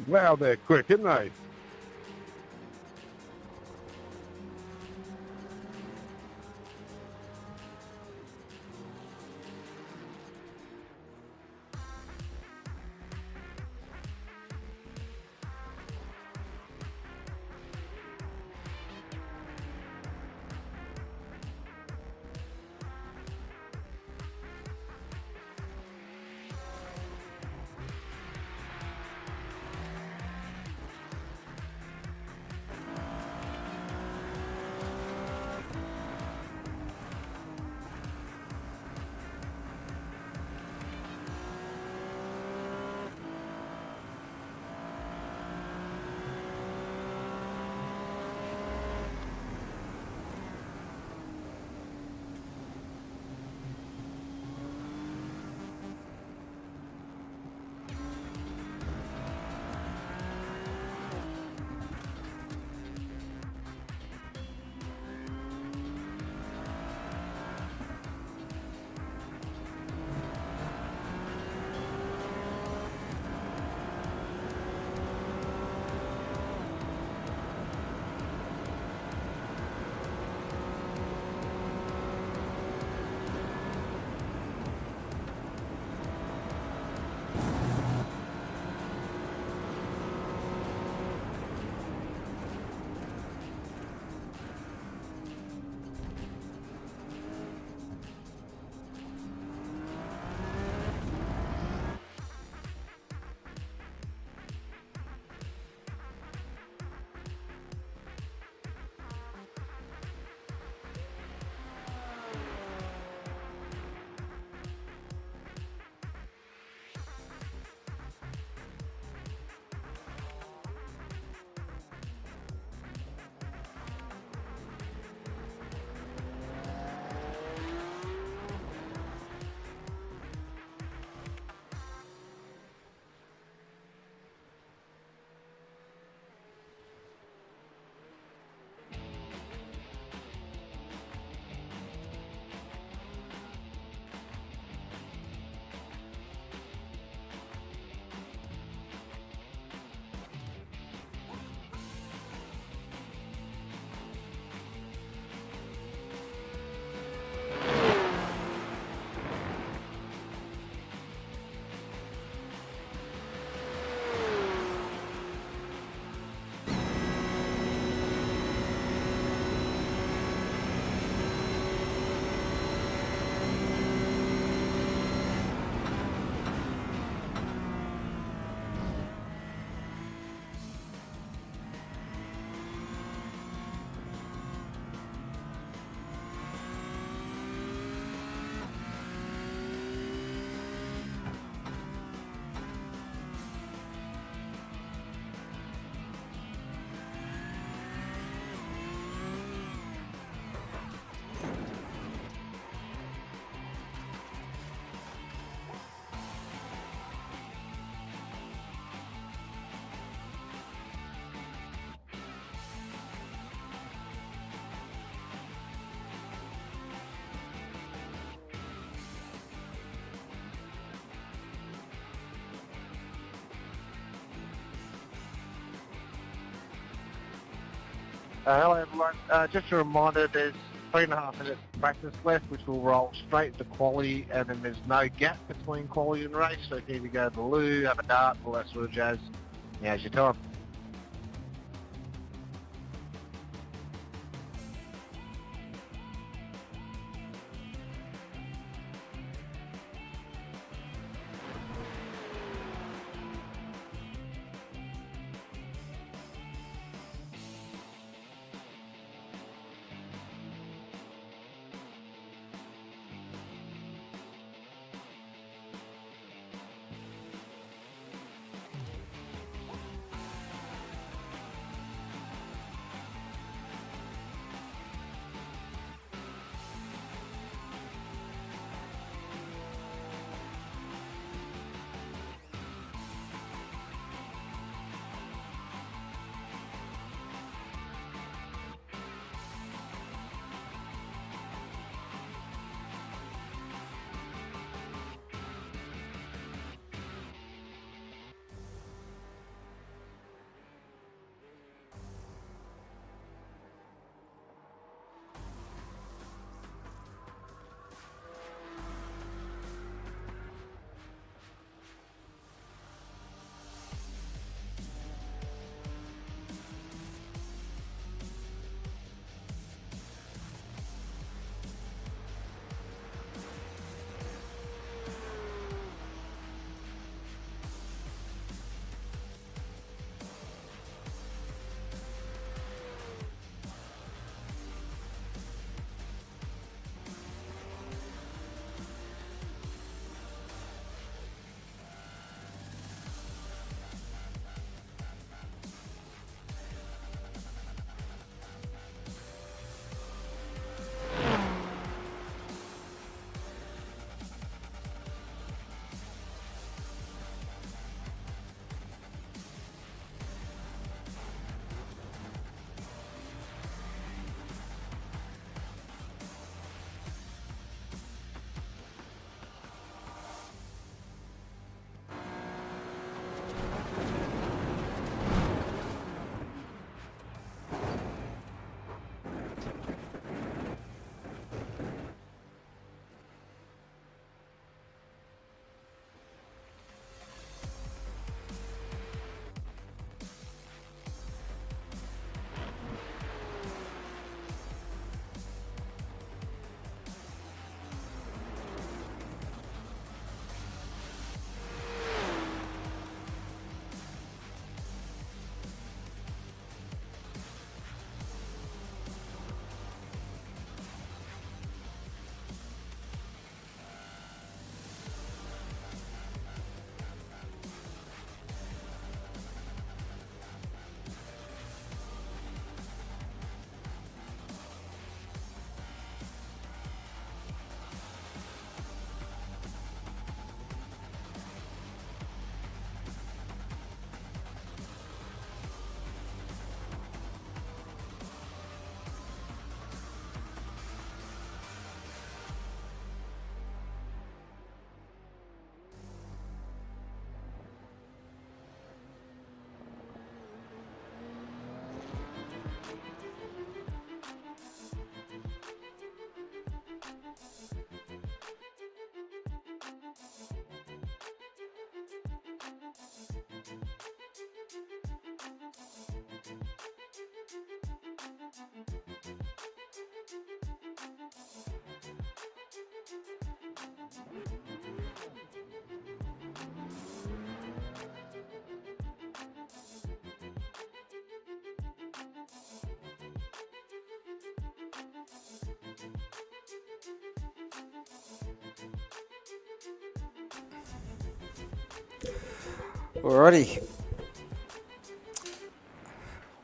Wow, they're quick, aren't they? Hello everyone. Just a reminder, there's 3.5 minutes practice left, which will roll straight to quali, and then there's no gap between quali and race, so you can either go to the loo, have a dart, all that sort of jazz. Now's your time. Alrighty,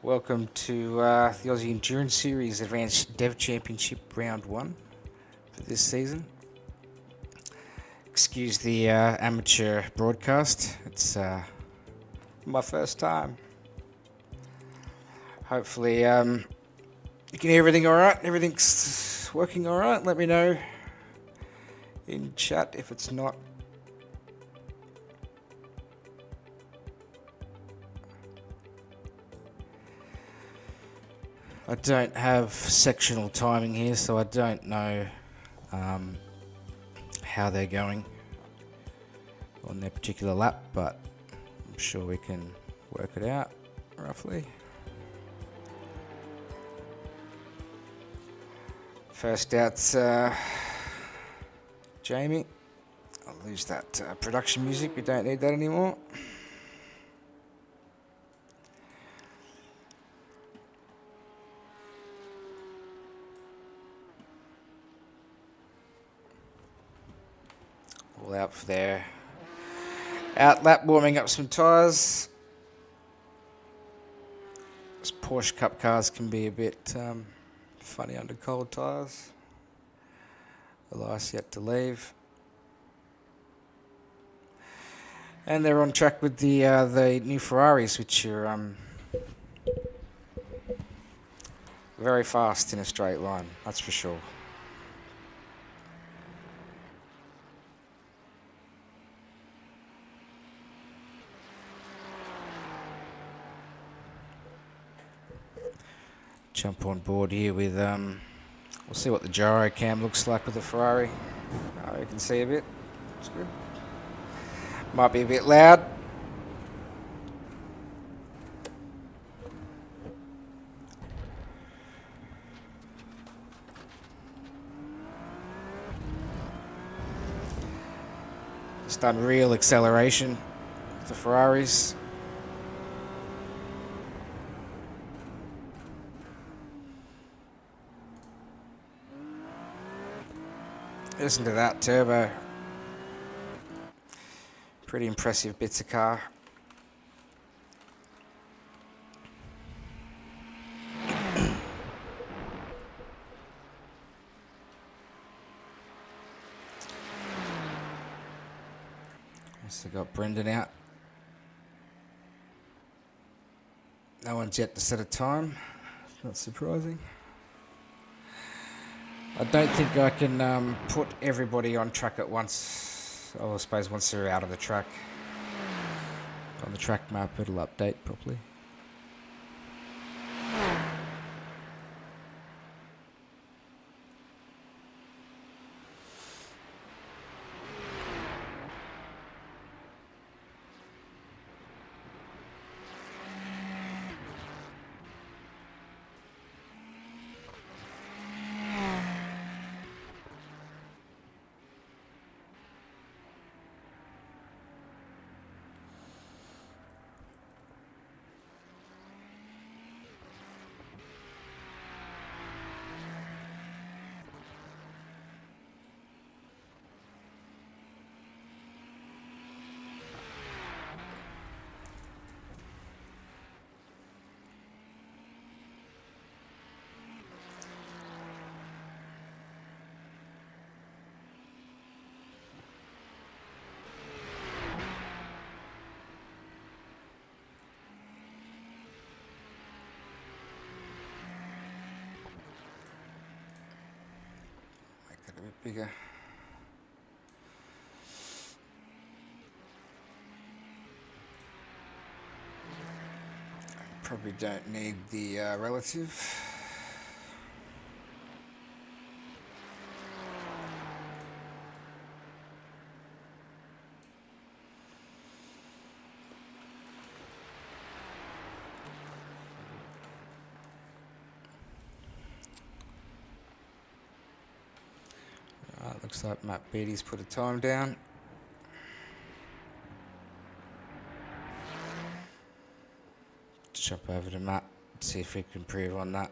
welcome to the Aussie Endurance Series Advanced Dev Championship Round 1 for this season. Excuse the amateur broadcast, it's my first time. Hopefully you can hear everything alright, everything's working alright. Let me know in chat if it's not. I don't have sectional timing here, so I don't know how they're going on their particular lap, but I'm sure we can work it out roughly. First out's Jamie. I'll lose that production music, we don't need that anymore. All out for their out lap, warming up some tyres. These Porsche Cup cars can be a bit funny under cold tyres. Elias yet to leave. And they're on track with the new Ferraris, which are very fast in a straight line, that's for sure. Jump on board here with, we'll see what the gyro cam looks like with the Ferrari. You can see a bit, it's good. Might be a bit loud. Just done real acceleration with the Ferraris. Listen to that turbo. Pretty impressive bits of car. Also got Brendan out. No one's yet to set a time. Not surprising. I don't think I can put everybody on track at once. I suppose once they're out of the track. On the track map, it'll update properly. A bit bigger. Probably don't need the relative. Looks like Matt Beatty's put a time down. Jump over to Matt, see if we can improve on that.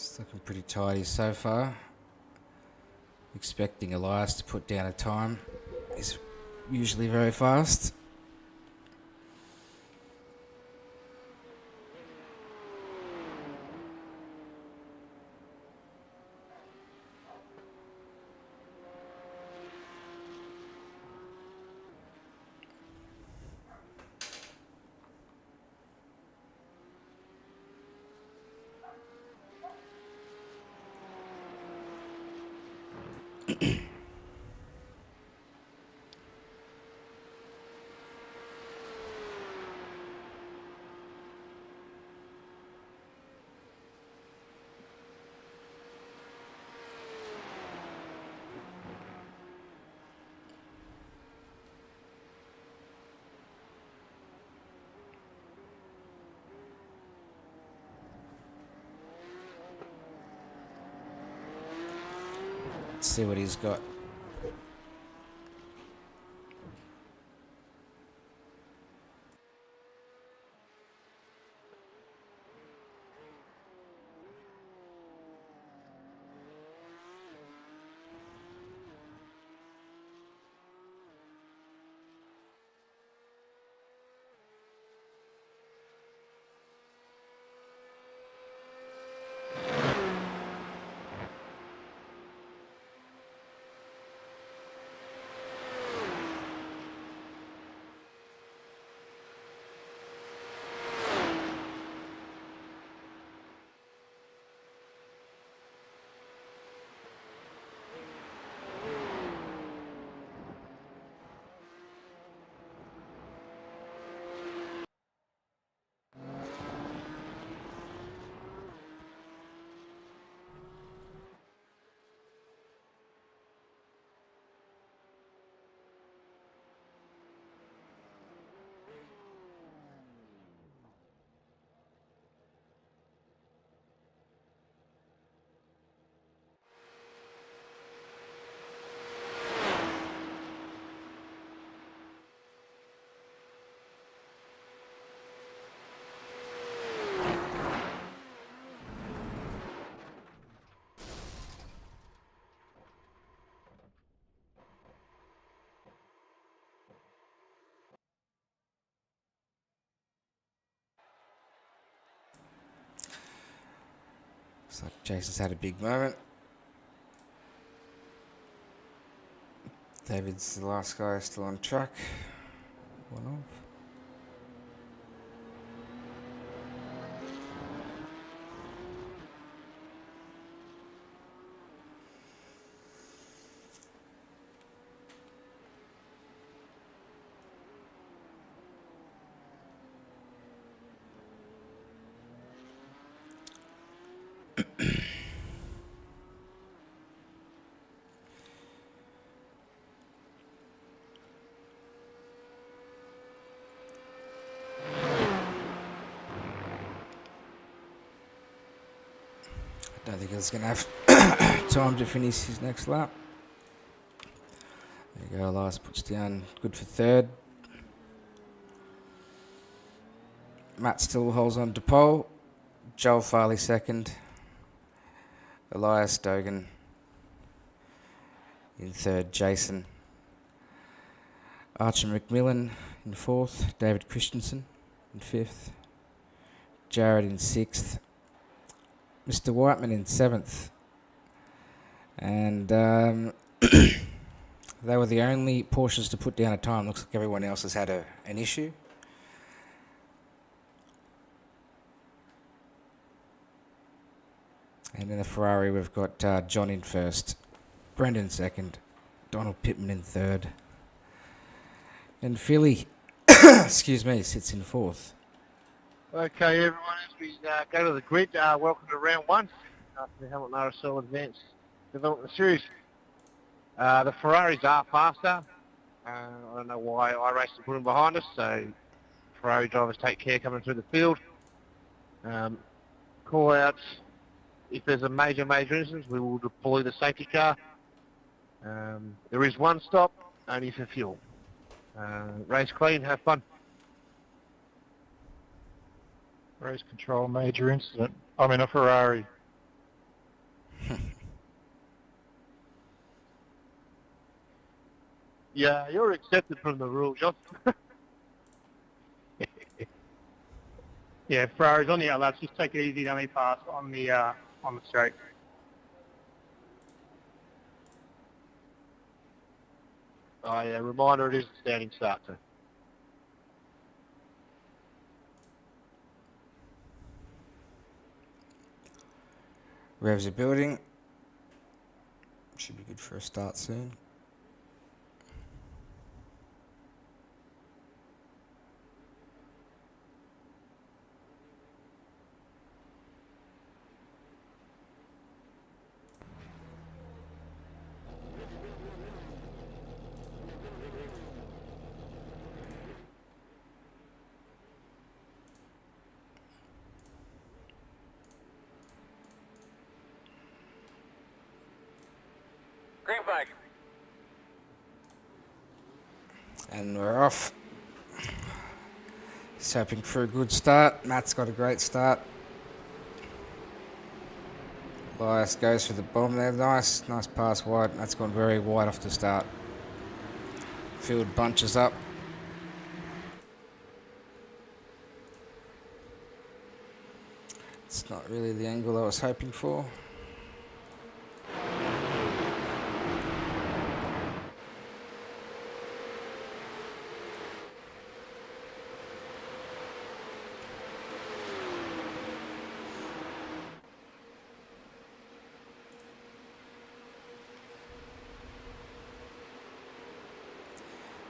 It's looking pretty tidy so far. Expecting Elias to put down a time. He's usually very fast. Let's see what he's got. Looks like Jason's had a big moment. David's the last guy still on track. One off. Don't think he's going to have time to finish his next lap. There you go, Elias puts down good for third. Matt still holds on to pole. Joel Farley second. Elias Dogan in third. Jason. Archer McMillan in fourth. David Christensen in fifth. Jared in sixth. Mr. Whiteman in seventh. And they were the only Porsches to put down a time. Looks like everyone else has had an issue. And in the Ferrari, we've got John in first, Brendan second, Donald Pittman in third, and Philly, excuse me, sits in fourth. Okay, everyone, as we go to the grid, welcome to round one after the Hamilton RSL Advanced Development Series. The Ferraris are faster. I don't know why iRacing put them behind us, so Ferrari drivers take care coming through the field. Call outs. If there's a major incident, we will deploy the safety car. There is one stop, only for fuel. Race clean, have fun. Race control, major incident. I'm in a Ferrari. Yeah, you're accepted from the rules. Yeah, Ferrari's on the outlets. Just take it easy, dummy pass on the straight. Oh yeah, reminder it is a standing start too. Revs are building. Should be good for a start soon. Green flag. And we're off. Just hoping for a good start. Matt's got a great start. Elias goes for the bomb there. Nice pass wide. That's gone very wide off the start. Field bunches up. It's not really the angle I was hoping for.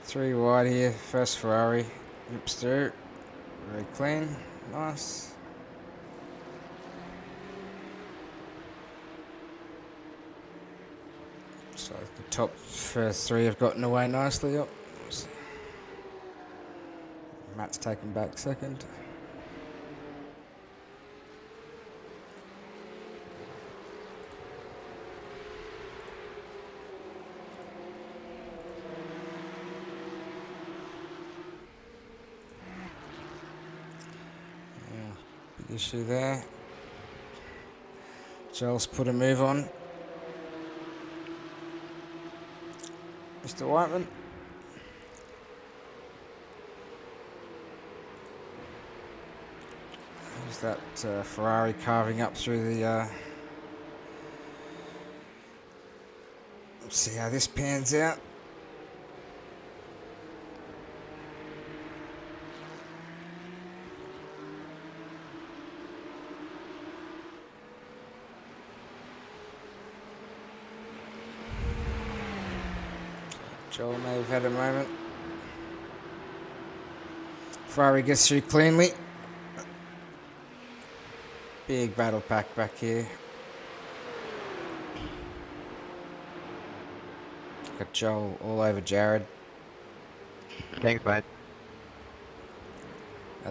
Three wide here. First Ferrari. Rips through. Very clean. Nice. So the top first three have gotten away nicely. Up. Matt's taken back second. Big issue there. Joel's put a move on. Mr. Whiteman. There's that Ferrari carving up through the... Let's see how this pans out. Joel may have had a moment. Ferrari gets through cleanly. Big battle pack back here. Got Joel all over Jared. Thanks, mate.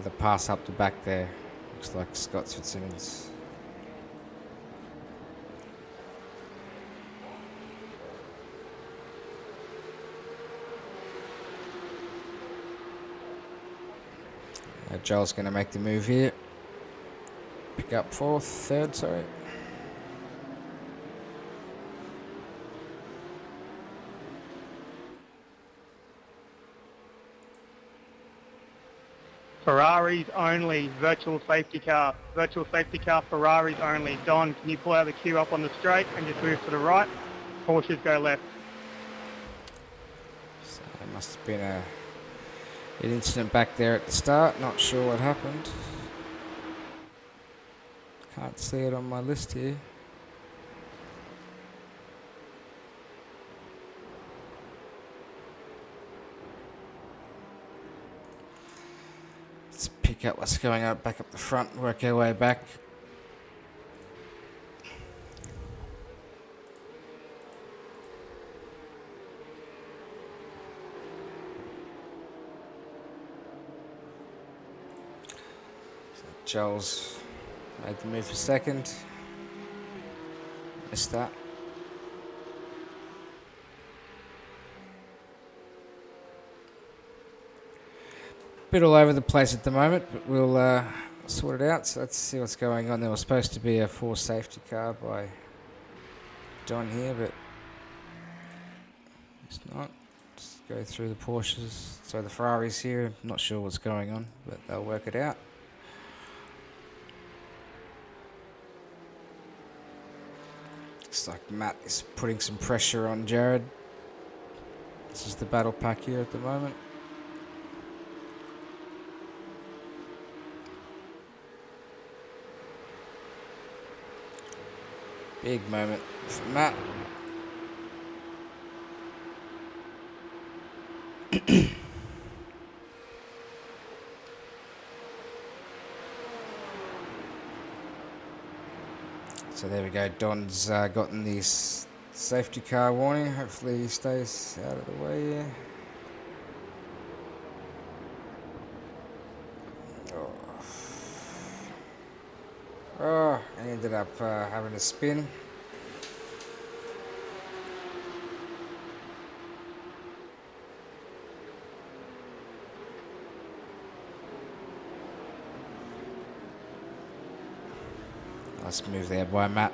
The pass up the back there. Looks like Scott Fitzsimmons. Joel's going to make the move here. Pick up third, sorry. Ferrari's only. Virtual safety car. Virtual safety car, Ferrari's only. Don, can you pull out the queue up on the straight and just move to the right? Porsches go left. So there must have been an incident back there at the start. Not sure what happened. Can't see it on my list here. Let's pick up what's going on back up the front, work our way back. Joel's made the move for second. Missed that. Bit all over the place at the moment, but we'll sort it out. So let's see what's going on. There was supposed to be a forced safety car by Don here, but it's not. Just go through the Porsches. So the Ferraris here. Not sure what's going on, but they'll work it out. Looks like Matt is putting some pressure on Jared. This is the battle pack here at the moment. Big moment for Matt. So there we go. Don's gotten this safety car warning. Hopefully he stays out of the way here. Oh, I ended up having a spin. Nice move there by Matt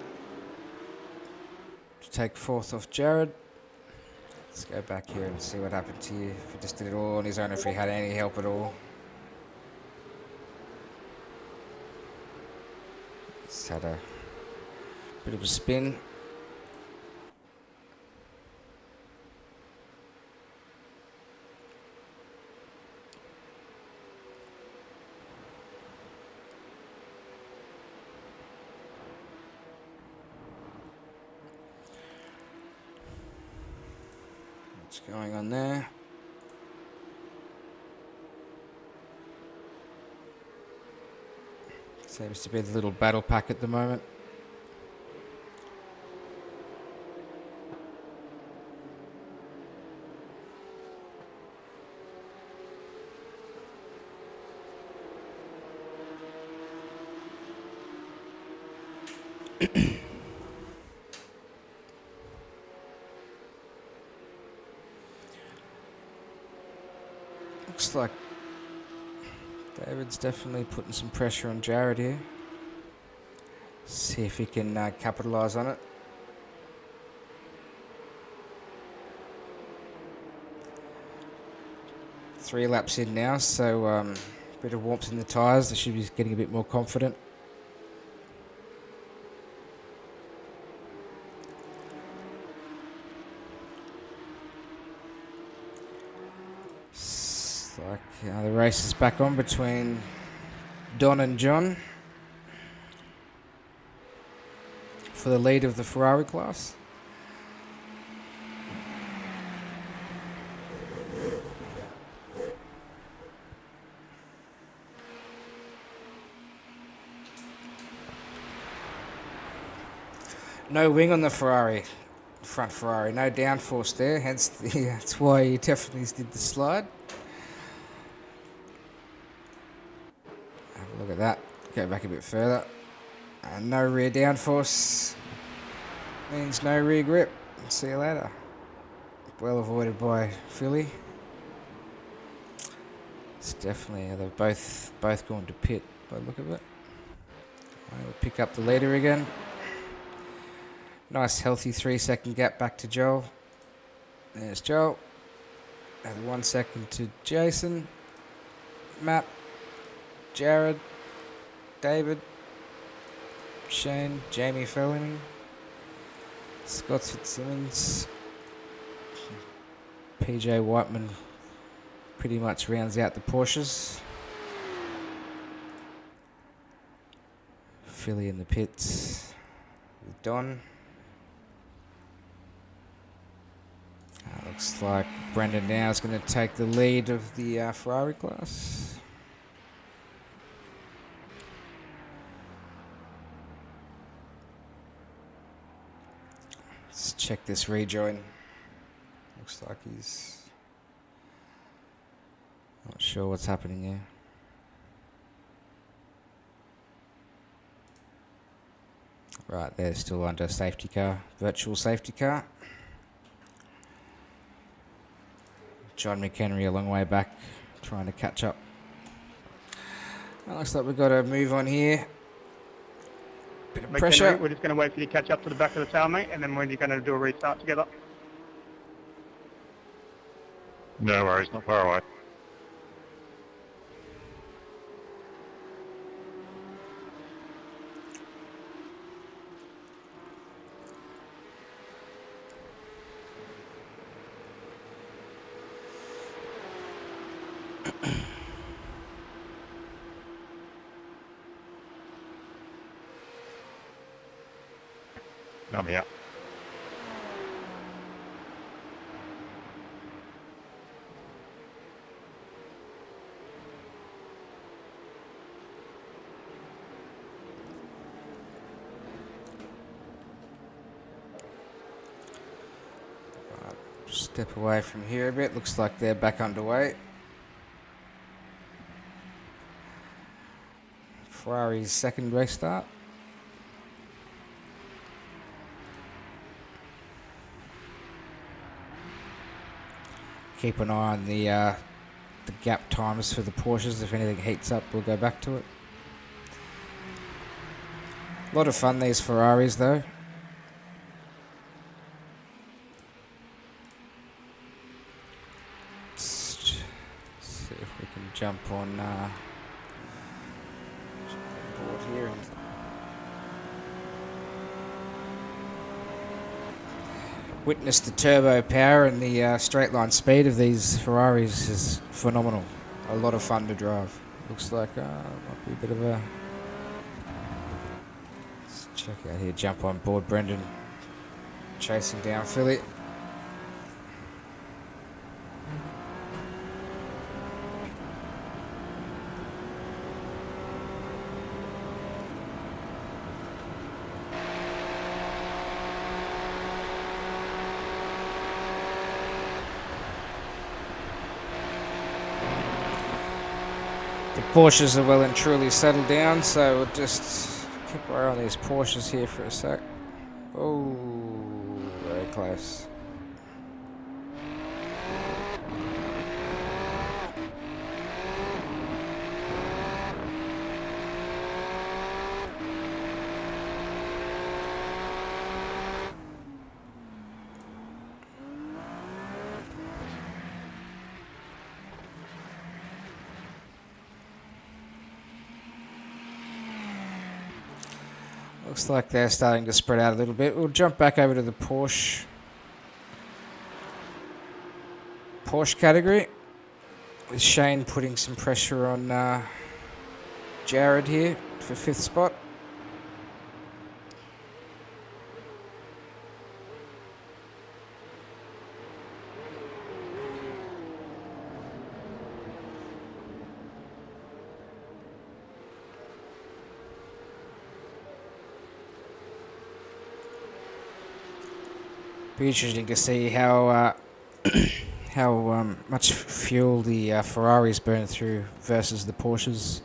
to take fourth off Jared. Let's go back here and see what happened to you. If he just did it all on his own, if he had any help at all. Just had a bit of a spin. What's going on there? Seems to be the little battle pack at the moment. Looks like David's definitely putting some pressure on Jared here. See if he can capitalise on it. Three laps in now, so a bit of warmth in the tyres. They should be getting a bit more confident. Like the race is back on between Don and John for the lead of the Ferrari class. No wing on the Ferrari, front Ferrari, no downforce there, hence that's why he definitely did the slide. Look at that. Go back a bit further. And no rear downforce means no rear grip. See you later. Well avoided by Philly. It's definitely, they've both gone to pit by the look of it. We'll pick up the leader again. Nice healthy 3-second gap back to Joel. There's Joel. And 1 second to Jason. Matt. Jared, David, Shane, Jamie Felling, Scott Fitzsimmons, PJ Whiteman pretty much rounds out the Porsches. Philly in the pits with Don. Looks like Brendan now is going to take the lead of the Ferrari class. Let's check this rejoin. Looks like he's not sure what's happening here. Right, they're still under safety car, virtual safety car. John McHenry a long way back, trying to catch up. Looks like we've got to move on here. Bit of pressure. We're just going to wait for you to catch up to the back of the tail, mate, and then we're going to do a restart together. No worries, not far away. I'm here. Step away from here a bit. Looks like they're back underway. Ferrari's second race start. Keep an eye on the gap times for the Porsches. If anything heats up, we'll go back to it. A lot of fun, these Ferraris, though. Let's see if we can jump on board here and witness the turbo power and the straight line speed of these Ferraris is phenomenal. A lot of fun to drive. Looks like might be a bit of a... Let's check out here, jump on board Brendan, chasing down Philly. The Porsches are well and truly settled down, so we'll just keep our eye on these Porsches here for a sec. Oh, very close. Looks like they're starting to spread out a little bit. We'll jump back over to the Porsche category, with Shane putting some pressure on Jared here for 5th spot. Be interesting to see how much fuel the Ferraris burn through versus the Porsches,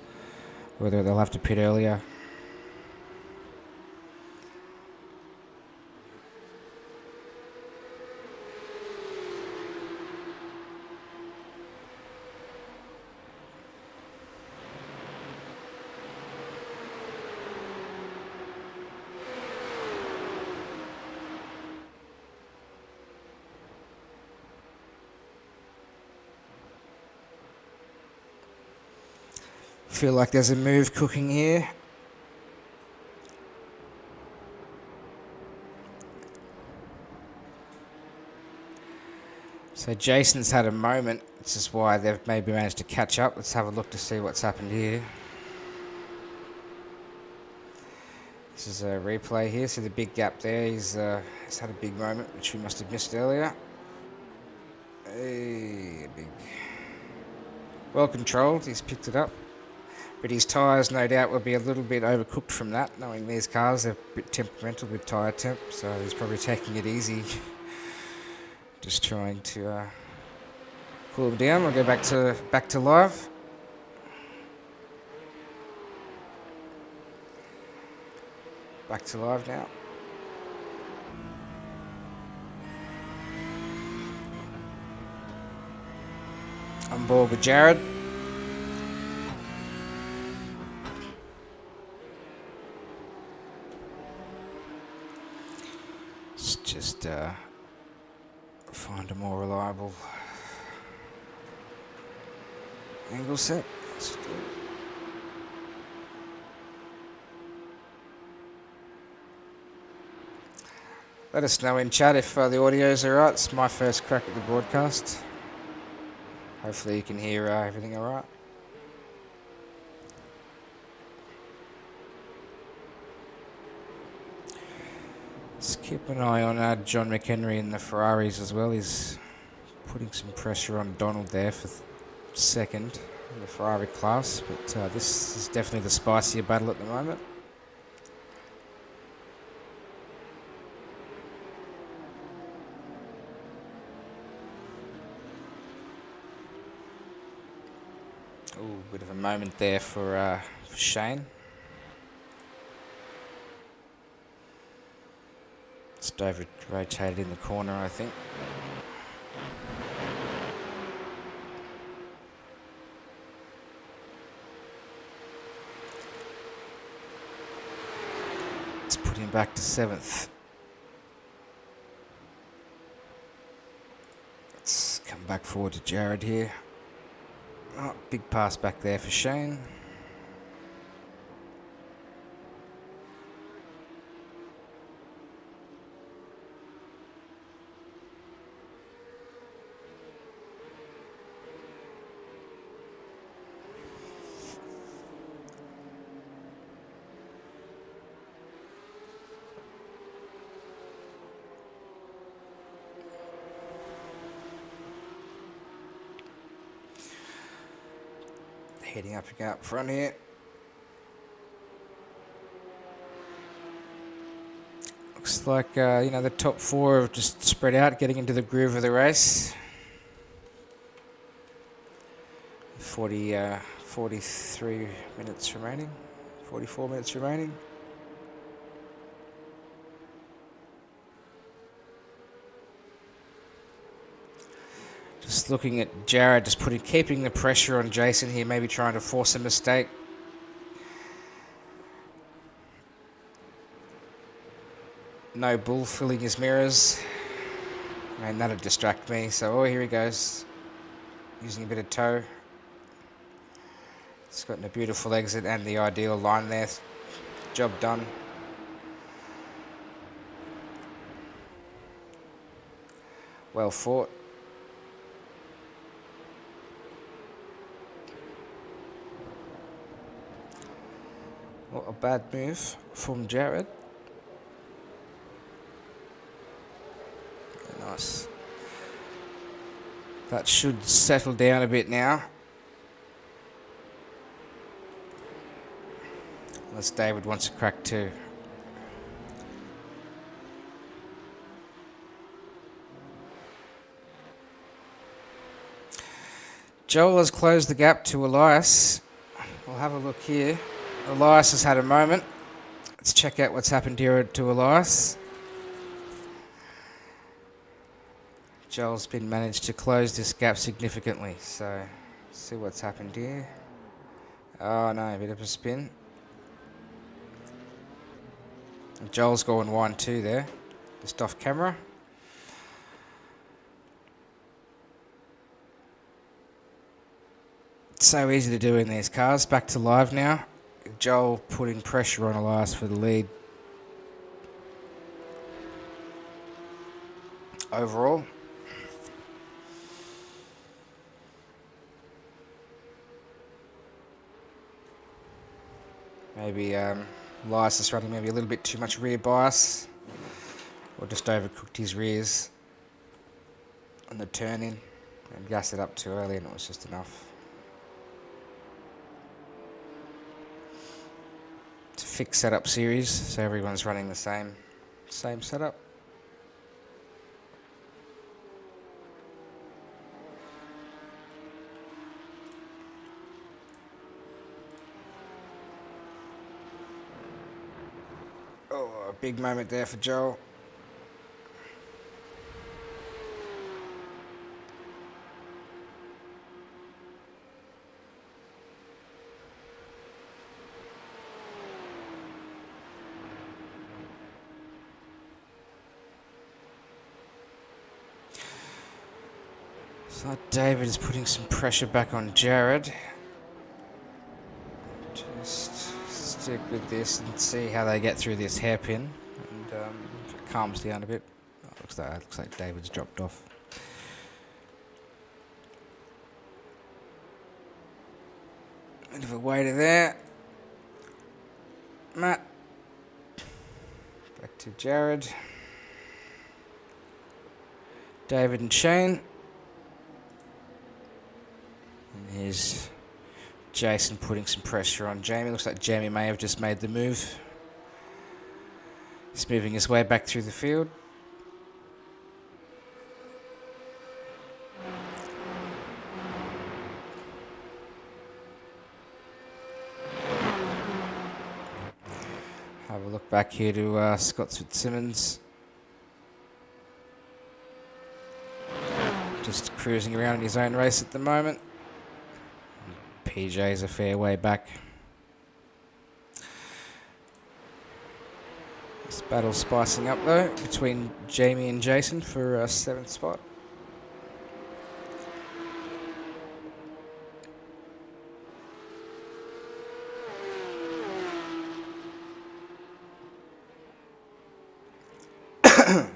whether they'll have to pit earlier. Feel like there's a move cooking here. So Jason's had a moment. This is why they've maybe managed to catch up. Let's have a look to see what's happened here. This is a replay here. See the big gap there. He's had a big moment, which we must have missed earlier. Hey, big. Well controlled. He's picked it up. But his tyres, no doubt, will be a little bit overcooked from that, knowing these cars, they're a bit temperamental with tyre temp, so he's probably taking it easy. Just trying to cool them down. We'll go back to live. Back to live now. On board with Jared. Let's just find a more reliable Angle set. Let's do it. Let us know in chat if the audio's alright. It's my first crack at the broadcast. Hopefully you can hear everything alright. Let's keep an eye on John McHenry in the Ferraris as well. He's putting some pressure on Donald there for second in the Ferrari class. But this is definitely the spicier battle at the moment. Ooh, bit of a moment there for Shane. Just over rotated in the corner, I think. Let's put him back to 7th. Let's come back forward to Jared here. Oh, big pass back there for Shane. Heading up front here. Looks like, the top 4 have just spread out, getting into the groove of the race. 43 minutes remaining. 44 minutes remaining. Just looking at Jared, just keeping the pressure on Jason here, maybe trying to force a mistake. No bull filling his mirrors. And that'll distract me. So, here he goes. Using a bit of toe. He's gotten a beautiful exit and the ideal line there. Job done. Well fought. Not a bad move from Jared. Nice. That should settle down a bit now. Unless David wants to crack too. Joel has closed the gap to Elias. We'll have a look here. Elias has had a moment. Let's check out what's happened here to Elias. Joel's been managed to close this gap significantly. So, see what's happened here. Oh no, a bit of a spin. And Joel's going 1-2 there, just off camera. It's so easy to do in these cars. Back to live now. Joel putting pressure on Elias for the lead. Overall. Maybe Elias is running maybe a little bit too much rear bias. Or just overcooked his rears on the turn in. And gassed it up too early and it was just enough. It's a fixed setup series, so everyone's running the same setup. Oh, a big moment there for Joel. So David is putting some pressure back on Jared. Just stick with this and see how they get through this hairpin. And if it calms down a bit. Oh, looks like David's dropped off. Bit of a waiter there. Matt. Back to Jared. David and Shane. And here's Jason putting some pressure on Jamie. Looks like Jamie may have just made the move. He's moving his way back through the field. Have a look back here to Scott Fitzsimmons. Just cruising around in his own race at the moment. PJ's a fair way back. This battle's spicing up though between Jamie and Jason for 7th spot.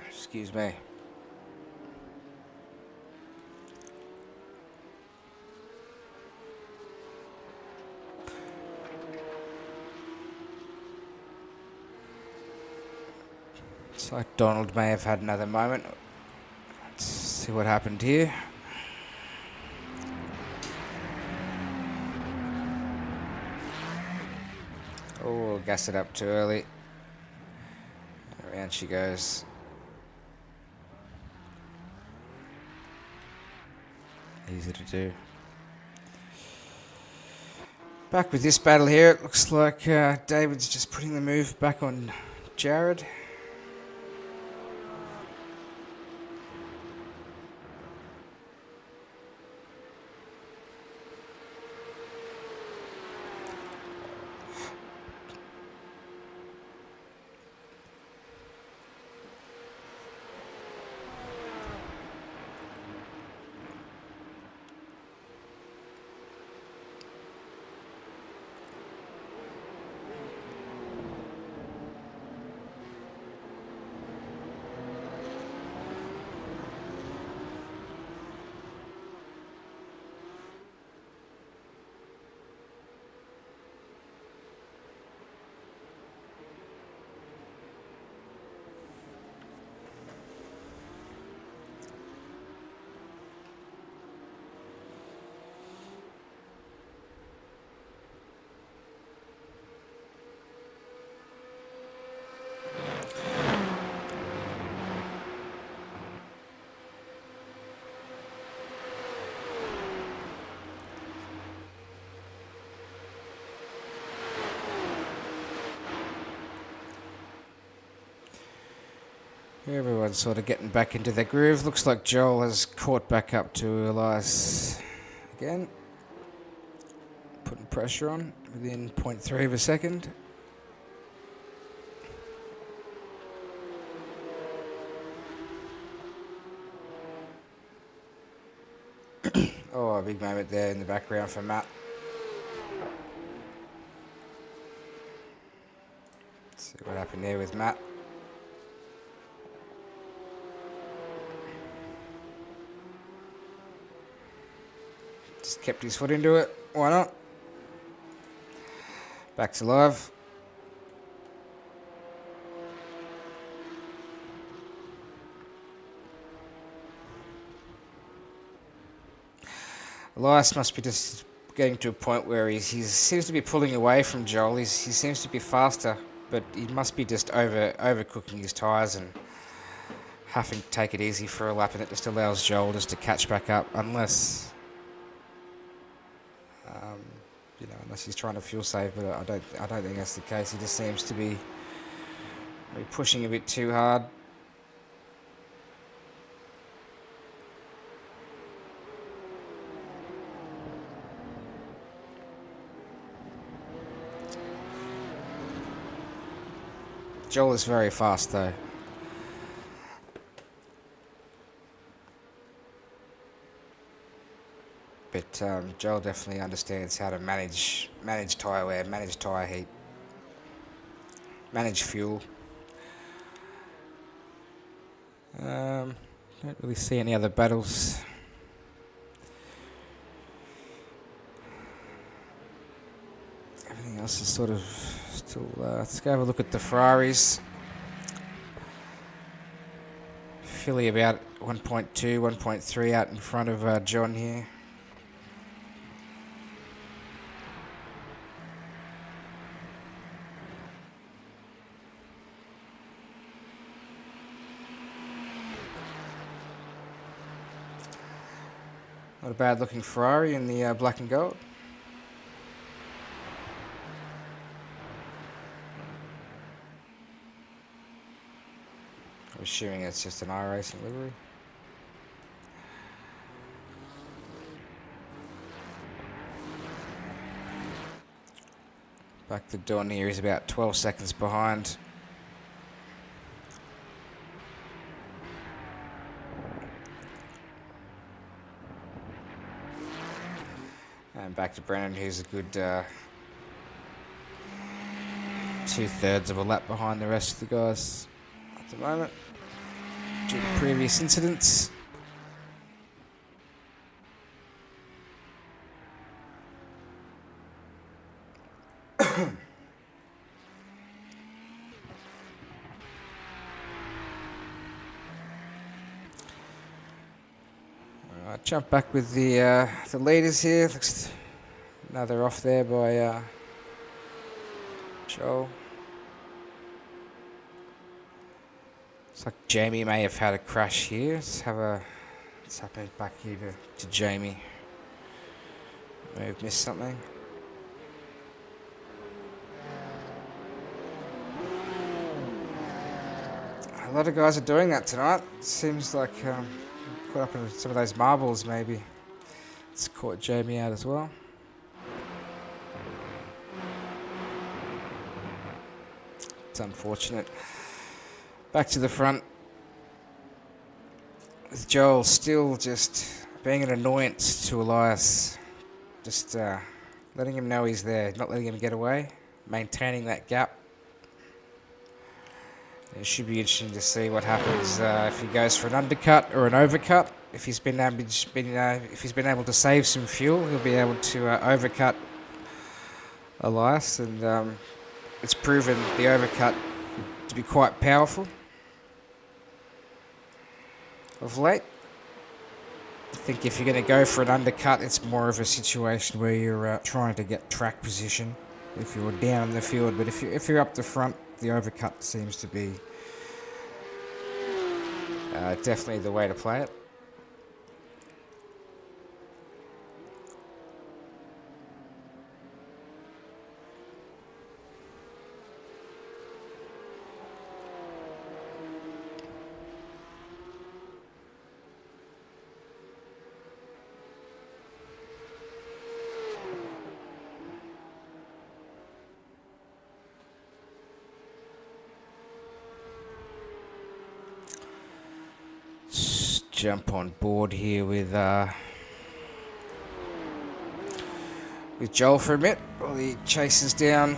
Excuse me. Looks like Donald may have had another moment. Let's see what happened here. Oh, gassed it up too early. Around she goes. Easy to do. Back with this battle here, it looks like David's just putting the move back on Jared. Everyone's sort of getting back into their groove. Looks like Joel has caught back up to Elias again. Putting pressure on within 0.3 of a second. Oh, a big moment there in the background for Matt. Let's see what happened there with Matt. Just kept his foot into it. Why not? Back to live. Elias must be just getting to a point where he seems to be pulling away from Joel. He seems to be faster, but he must be just overcooking his tyres and having to take it easy for a lap, and it just allows Joel just to catch back up, unless unless he's trying to fuel save. But I don't think that's the case. He just seems to be pushing a bit too hard. Joel is very fast though. but Joel definitely understands how to manage tyre wear, manage tyre heat, manage fuel. Don't really see any other battles. Everything else is sort of still... let's go have a look at the Ferraris. Philly about 1.2, 1.3 out in front of John here. Not a bad looking Ferrari in the black and gold. I'm assuming it's just an iRacing livery. Back to Don here, he's about 12 seconds behind. And back to Brennan, who's a good 2/3 of a lap behind the rest of the guys at the moment, due to previous incidents. Alright, jump back with the leaders here. Looks another off there by Joel. Looks like Jamie may have had a crash here. Let's have a... What's happening back here to Jamie? May have missed something. A lot of guys are doing that tonight. Seems like caught up in some of those marbles maybe. It's caught Jamie out as well. It's unfortunate. Back to the front. With Joel still just being an annoyance to Elias. Just letting him know he's there, not letting him get away. Maintaining that gap. It should be interesting to see what happens if he goes for an undercut or an overcut. If he's been able to save some fuel, he'll be able to overcut Elias, and it's proven the overcut to be quite powerful of late. I think if you're going to go for an undercut, it's more of a situation where you're trying to get track position if you're down in the field. But if you're up the front, the overcut seems to be definitely the way to play it. Jump on board here with Joel for a bit while he chases down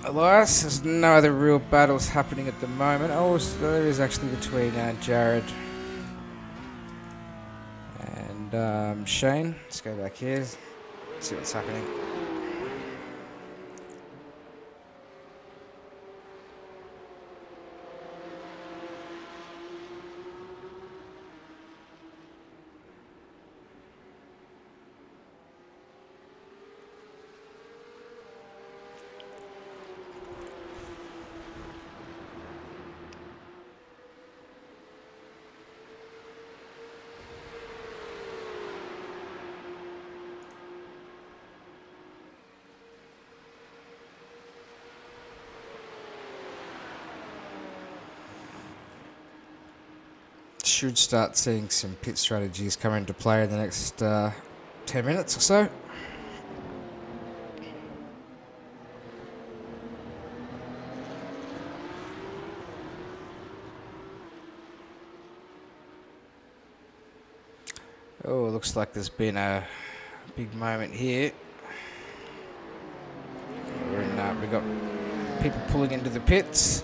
Elias. There's no other real battles happening at the moment. Oh, there is actually between Jared and Shane. Let's go back here, see what's happening. Should start seeing some pit strategies come into play in the next 10 minutes or so. Oh, it looks like there's been a Big moment here. We've got people pulling into the pits.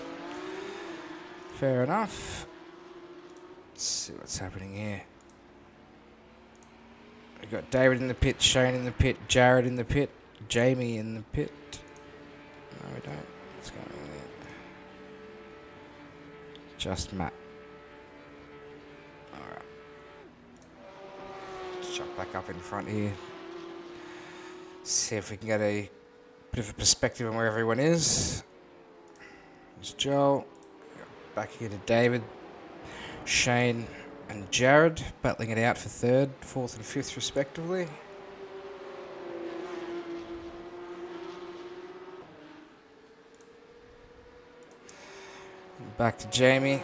Fair enough. Let's see what's happening here. We've got David in the pit, Shane in the pit, Jared in the pit, Jamie in the pit. No, we don't. What's going on there? Just Matt. Alright. Let's jump back up in front here. See if we can get a bit of a perspective on where everyone is. There's Joel. Back here to David, Shane and Jared, battling it out for third, fourth and fifth respectively. Back to Jamie.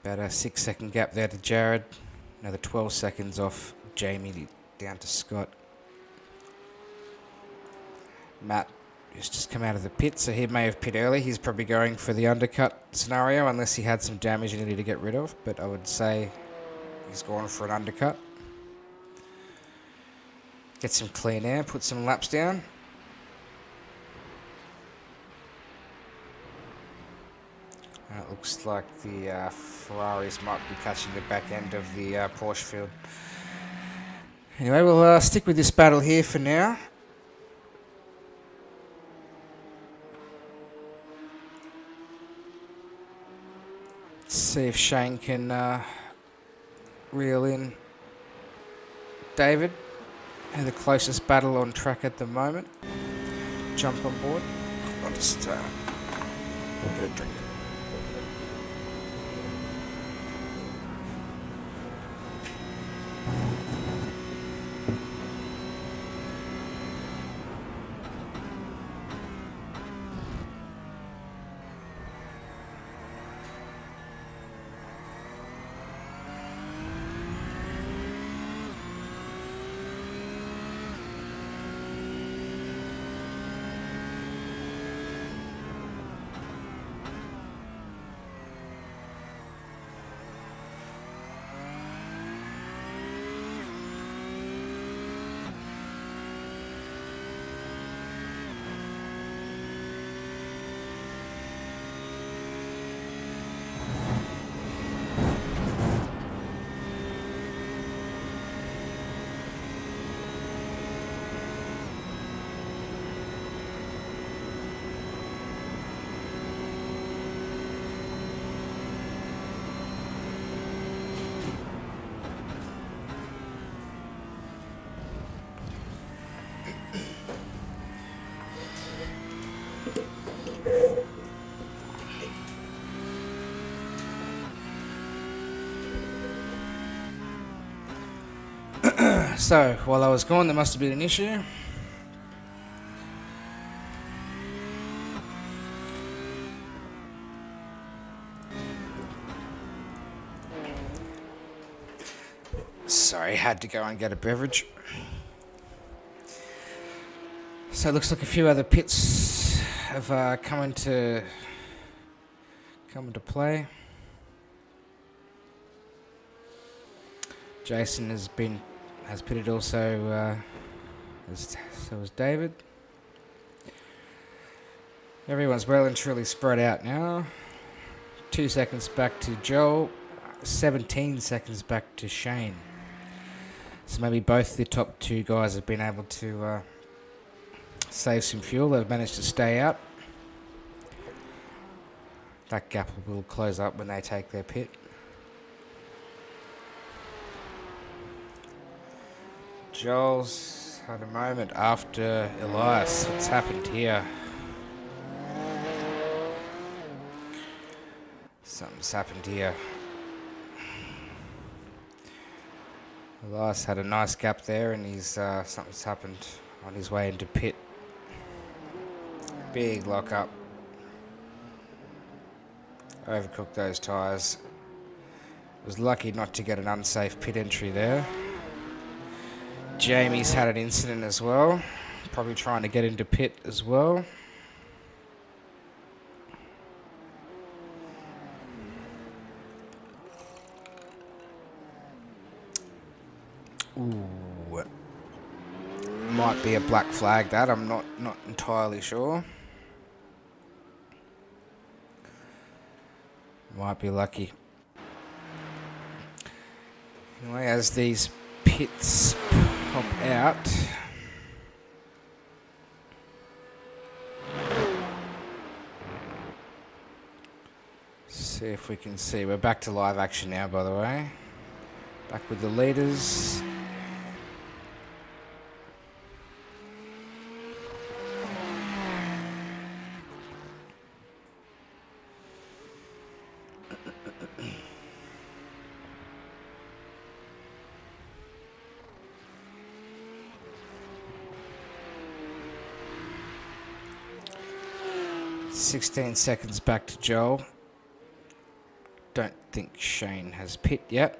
About a 6-second gap there to Jared. Another 12 seconds off Jamie down to Scott. Matt has just come out of the pit, so he may have pit early. He's probably going for the undercut scenario unless he had some damage he needed to get rid of, but I would say he's gone for an undercut. Get some clean air, put some laps down. It looks like the Ferraris might be catching the back end of the Porsche field. Anyway, we'll stick with this battle here for now. Let's see if Shane can reel in David. And the closest battle on track at the moment. Jump on board. I'll just get a drink. So, while I was gone, there must have been an issue. Sorry, had to go and get a beverage. So it looks like a few other pits have come into play. Jason has pitted also, so has David. Everyone's well and truly spread out now. 2 seconds back to Joel, 17 seconds back to Shane. So maybe both the top two guys have been able to save some fuel. They've managed to stay out. That gap will close up when they take their pit. Joel's had a moment after Elias. What's happened here? Something's happened here. Elias had a nice gap there, and something's happened on his way into pit. Big lock up. Overcooked those tyres. Was lucky not to get an unsafe pit entry there. Jamie's had an incident as well. Probably trying to get into pit as well. Ooh. Might be a black flag, that. I'm not entirely sure. Might be lucky. Anyway, as these pits pop out, see if we can see. We're back to live action now, by the way. Back with the leaders. "16 seconds back to Joel. Don't think Shane has pit yet.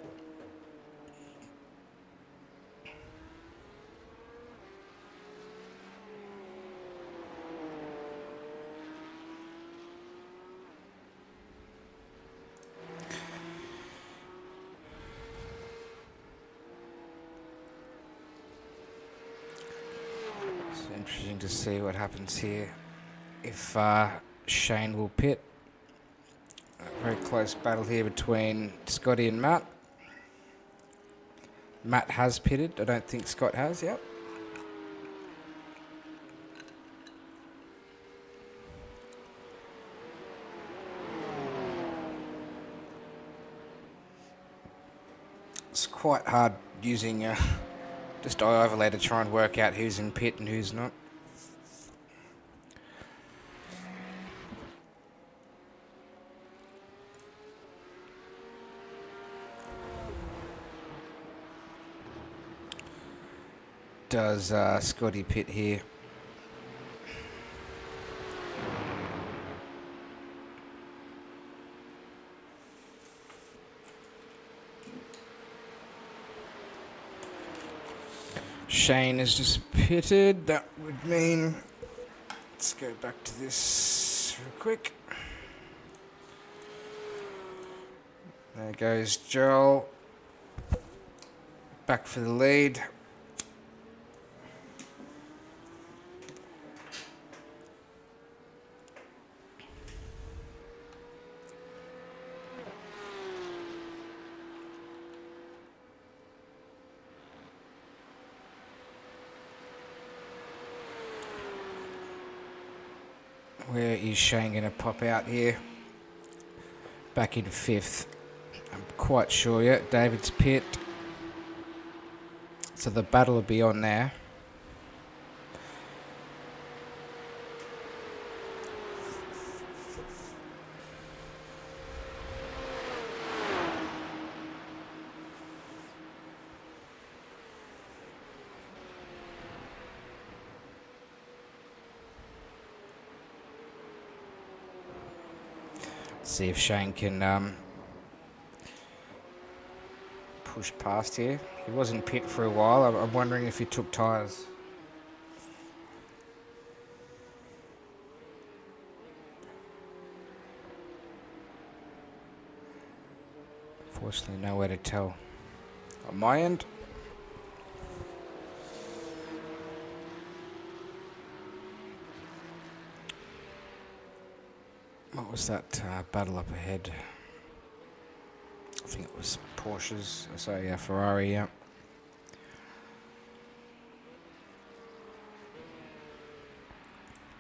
It's interesting to see what happens here. If Shane will pit. A very close battle here between Scotty and Matt. Matt has pitted. I don't think Scott has yet. It's quite hard using just overlay to try and work out who's in pit and who's not. Does Scotty pit here? Shane has just pitted. That would mean, let's go back to this real quick. There goes Joel. Back for the lead. Where is Shane going to pop out here? Back in 5th. I'm quite sure yet. David's pit. So the battle will be on there. See if Shane can push past here. He was in pit for a while. I'm wondering if he took tyres. Fortunately, nowhere to tell on my end. What was that battle up ahead? I think it was Porsches. So yeah, Ferrari, yeah.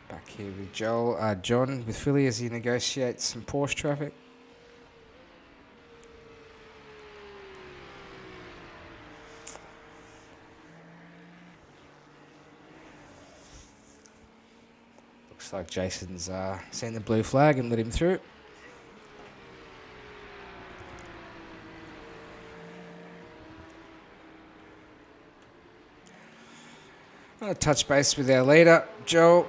Back here with John with Philly as he negotiates some Porsche traffic. Looks like Jason's seen the blue flag and let him through. I'll touch base with our leader, Joe.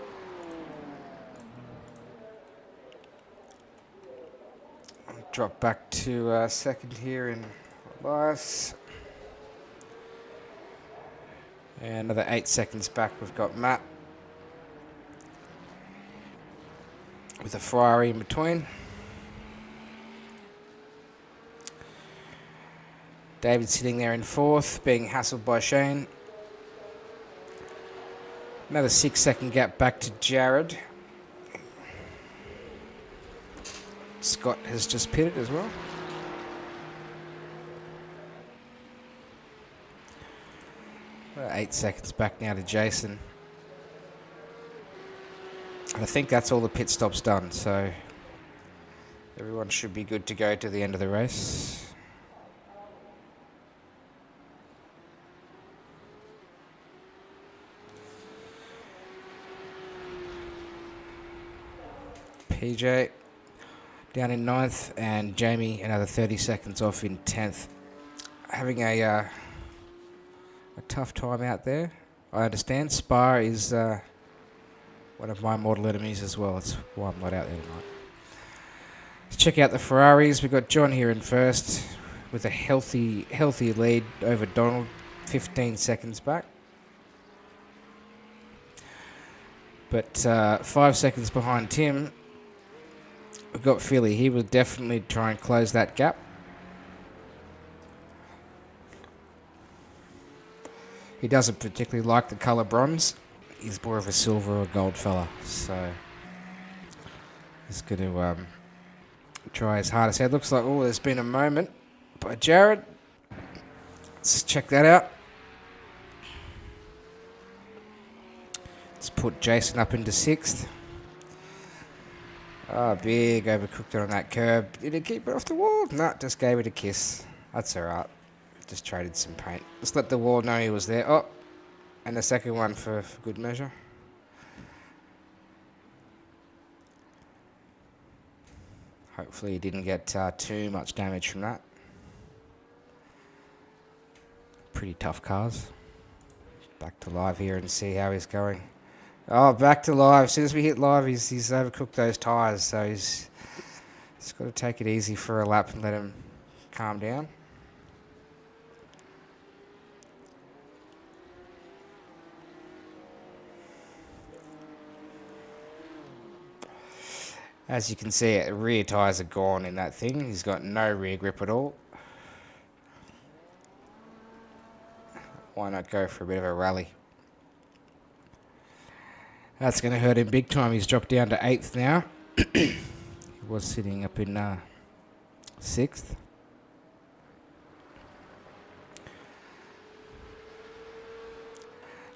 I'll drop back to second here in Elias. And another 8 seconds back, we've got Matt with a Ferrari in between. David sitting there in 4th, being hassled by Shane. Another 6-second gap back to Jared. Scott has just pitted as well. About 8 seconds back now to Jason. And I think that's all the pit stops done, so everyone should be good to go to the end of the race. PJ down in 9th, and Jamie another 30 seconds off in 10th. Having a tough time out there. I understand. Spa is one of my mortal enemies as well. That's why I'm not out there tonight. Let's check out the Ferraris. We've got John here in 1st with a healthy lead over Donald, 15 seconds back. But 5 seconds behind Tim, we've got Philly. He will definitely try and close that gap. He doesn't particularly like the colour bronze. He's more of a silver or gold fella. So he's going to try his hardest. It looks like, oh, there's been a moment by Jared. Let's check that out. Let's put Jason up into 6th. Oh, big overcooked it on that curb. Did it keep it off the wall? No, just gave it a kiss. That's alright. Just traded some paint. Just let the wall know he was there. Oh, and the second one for good measure. Hopefully he didn't get too much damage from that. Pretty tough cars. Back to live here and see how he's going. Oh, back to live. As soon as we hit live, he's overcooked those tyres, so he's got to take it easy for a lap and let him calm down. As you can see, the rear tyres are gone in that thing. He's got no rear grip at all. Why not go for a bit of a rally? That's going to hurt him big time. He's dropped down to 8th now. He was sitting up in 6th.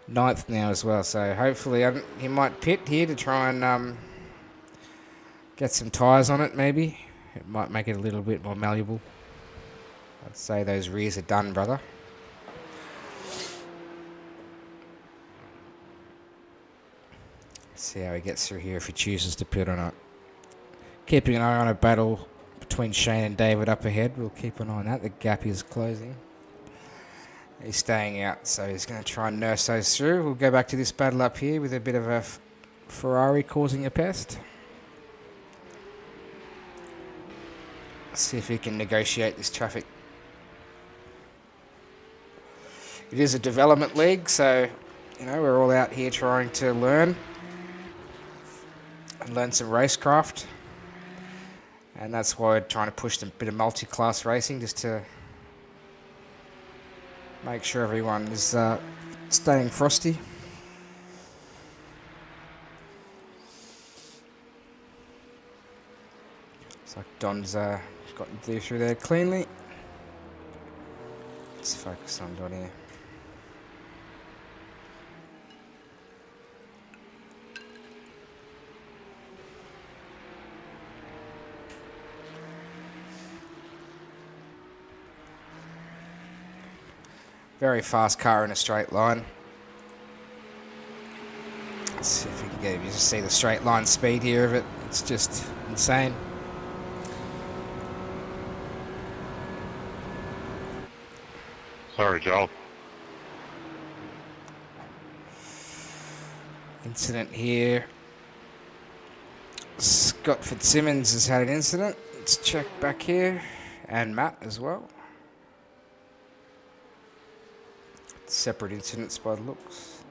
Ninth now as well, so hopefully he might pit here to try and get some tyres on it maybe. It might make it a little bit more malleable. I'd say those rears are done, brother. See how he gets through here if he chooses to pit or not. Keeping an eye on a battle between Shane and David up ahead. We'll keep an eye on that. The gap is closing. He's staying out, so he's going to try and nurse those through. We'll go back to this battle up here with a bit of a Ferrari causing a pest. Let's see if he can negotiate this traffic. It is a development league, so you know we're all out here trying to learn some racecraft, and that's why we're trying to push a bit of multi-class racing just to make sure everyone is staying frosty. Looks like Don's gotten through there cleanly. Let's focus on Don here. Very fast car in a straight line. Let's see if we can get you to see the straight line speed here of it. It's just insane. Sorry, Joel. Incident here. Scott Fitzsimmons has had an incident. Let's check back here. And Matt as well. Separate incidents by the looks.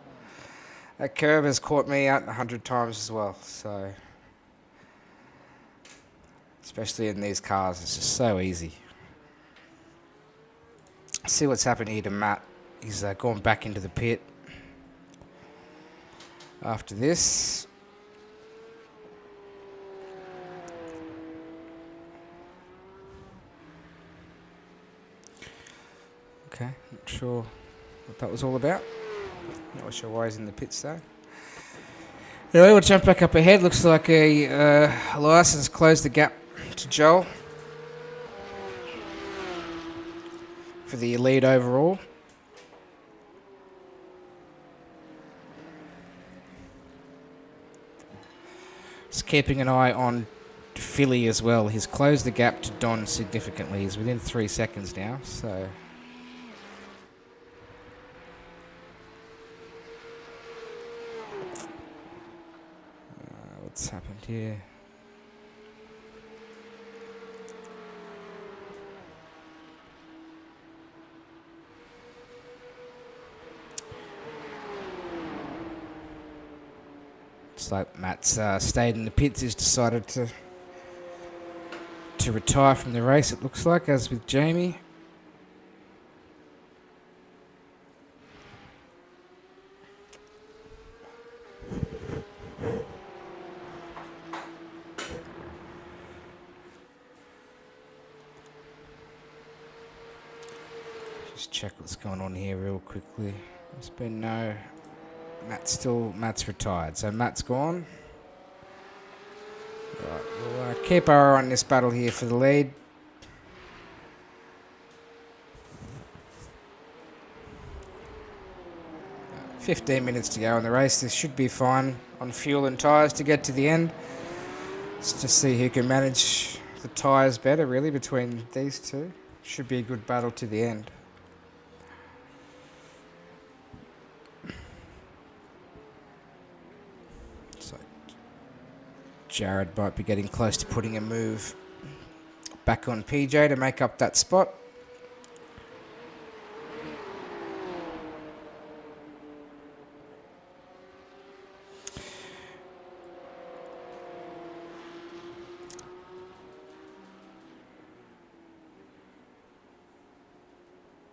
That curb has caught me out 100 times as well, so especially in these cars, it's just so easy. see what's happened here to Matt. He's gone back into the pit after this. Okay, not sure what that was all about. Not sure why he's in the pits though. Anyway, we'll jump back up ahead. Looks like Elias has closed the gap to Joel for the lead overall. Just keeping an eye on Philly as well. He's closed the gap to Don significantly. He's within 3 seconds now, so... what's happened here? It's like Matt's stayed in the pits. He's decided to retire from the race, it looks like, as with Jamie. Just check what's going on here real quickly. There's been no... Matt's retired, so Matt's gone. Right, we'll keep our eye on this battle here for the lead. Uh, 15 minutes to go in the race. This should be fine on fuel and tyres to get to the end. Let's just see who can manage the tyres better, really, between these two. Should be a good battle to the end. Jared might be getting close to putting a move back on PJ to make up that spot.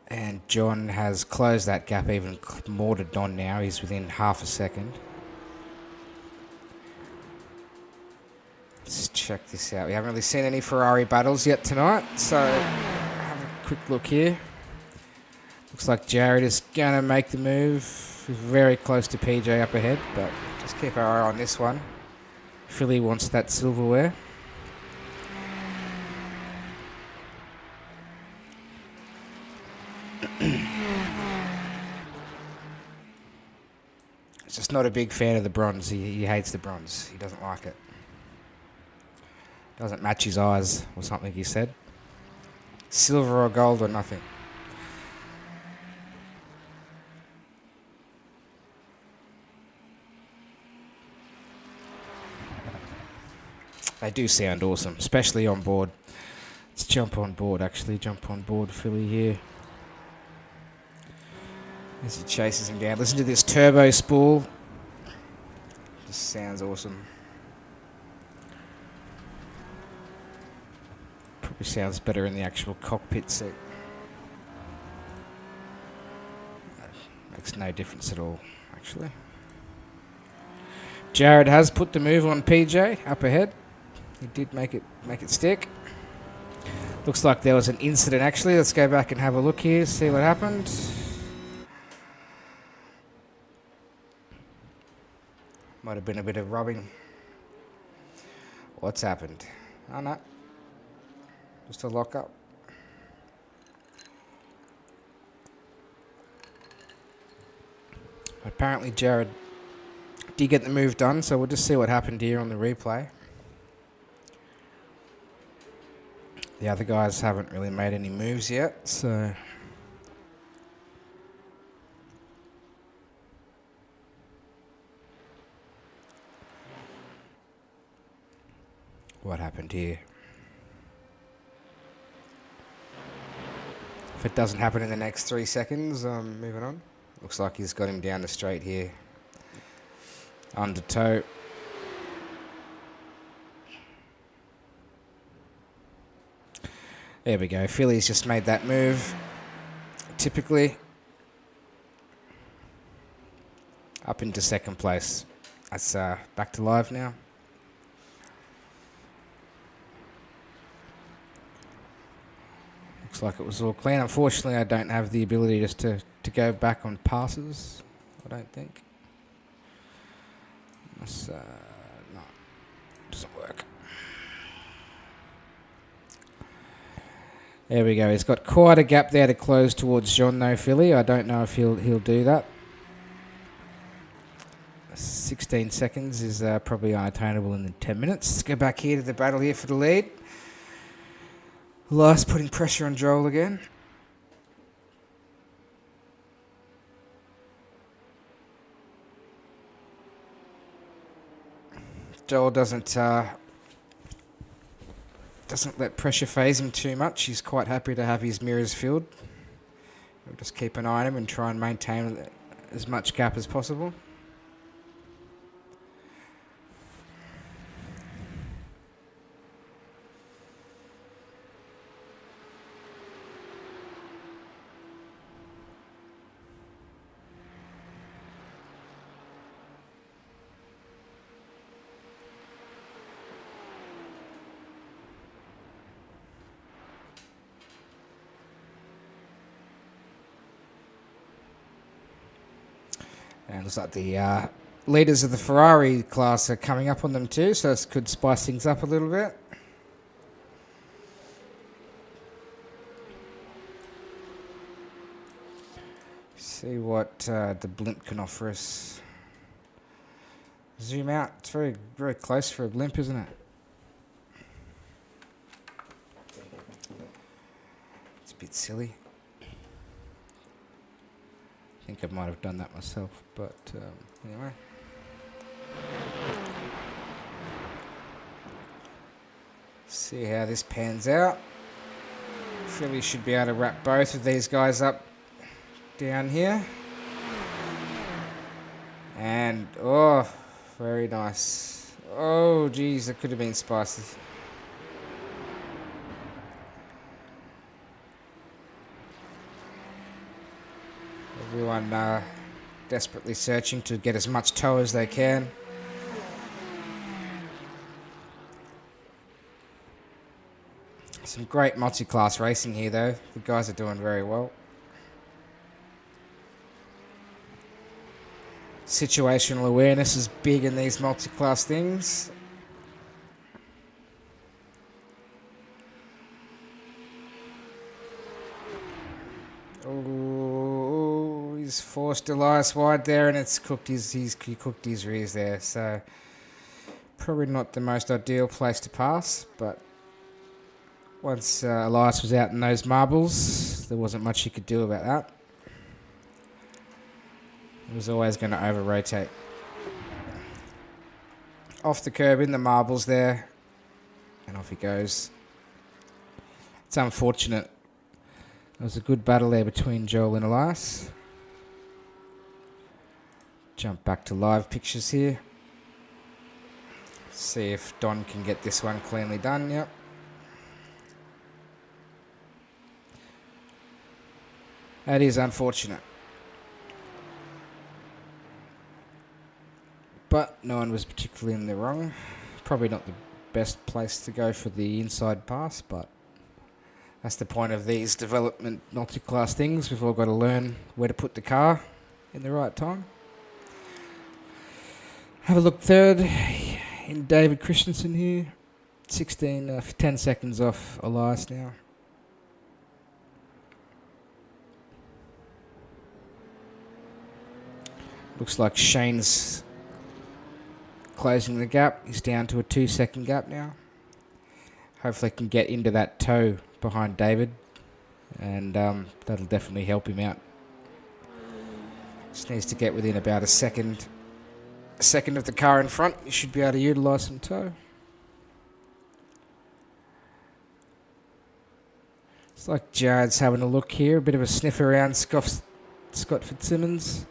And John has closed that gap even more to Don now. He's within half a second. Let's check this out. We haven't really seen any Ferrari battles yet tonight, so have a quick look here. Looks like Jared is going to make the move. Very close to PJ up ahead, but just keep our eye on this one. Philly wants that silverware. He's just not a big fan of the bronze. He hates the bronze. He doesn't like it. Doesn't match his eyes or something, he said. Silver or gold or nothing. They do sound awesome, especially on board. Let's jump on board, actually. Jump on board Philly here. As he chases him down. Listen to this turbo spool. Just sounds awesome. Probably sounds better in the actual cockpit seat. Makes no difference at all, actually. Jared has put the move on PJ up ahead. He did make it stick. Looks like there was an incident actually. Let's go back and have a look here, see what happened. Might have been a bit of rubbing. What's happened? Oh no. Just a lock up. Apparently Jared did get the move done, so we'll just see what happened here on the replay. The other guys haven't really made any moves yet, so... What happened here? If it doesn't happen in the next 3 seconds, moving on. Looks like he's got him down the straight here. Under toe. There we go. Philly's just made that move typically. Up into second place. That's back to live now. Looks like it was all clean. Unfortunately, I don't have the ability just to go back on passes. I don't think. That's, no, doesn't work. There we go. He's got quite a gap there to close towards John, though, Philly. I don't know if he'll do that. 16 seconds is probably unattainable in 10 minutes. Let's go back here to the battle here for the lead. Elias putting pressure on Joel again. Joel doesn't let pressure phase him too much. He's quite happy to have his mirrors filled. We'll just keep an eye on him and try and maintain as much gap as possible. And looks like the leaders of the Ferrari class are coming up on them too, so this could spice things up a little bit. See what the blimp can offer us. Zoom out. It's very, very close for a blimp, isn't it? It's a bit silly. I think I might have done that myself, but anyway. See how this pans out. Philly should be able to wrap both of these guys up down here. And, oh, very nice. Oh, geez, that could have been spicy. Everyone desperately searching to get as much tow as they can. Some great multi-class racing here, though. The guys are doing very well. Situational awareness is big in these multi-class things. Oh, he's forced Elias wide there, and it's cooked he cooked his rears there. So probably not the most ideal place to pass, but once Elias was out in those marbles, there wasn't much you could do about that. He was always going to over-rotate. Off the curb in the marbles there, and off he goes. It's unfortunate. There was a good battle there between Joel and Elias. Jump back to live pictures here. See if Don can get this one cleanly done. Yep. That is unfortunate. But no one was particularly in the wrong. Probably not the best place to go for the inside pass, but that's the point of these development multi-class things. We've all got to learn where to put the car in the right time. Have a look third in David Christensen here. 10 seconds off Elias now. Looks like Shane's closing the gap. He's down to a 2-second gap now. Hopefully can get into that tow behind David, and that'll definitely help him out. Just needs to get within about a second of the car in front. You should be able to utilise some tow. It's like Jared's having a look here, a bit of a sniff around Scott Fitzsimmons.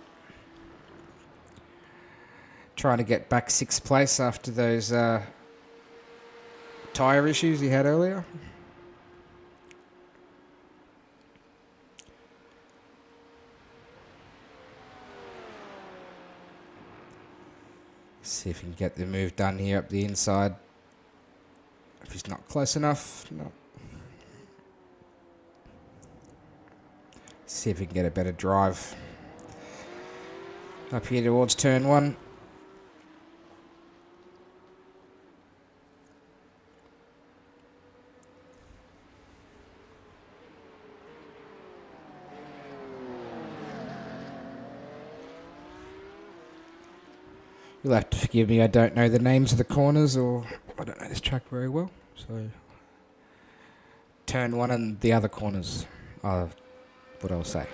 Trying to get back 6th place after those tyre issues he had earlier. See if he can get the move done here up the inside. If he's not close enough, no. See if he can get a better drive. Up here towards turn 1. You'll have to forgive me, I don't know the names of the corners, or I don't know this track very well. So, turn 1 and the other corners are what I'll say.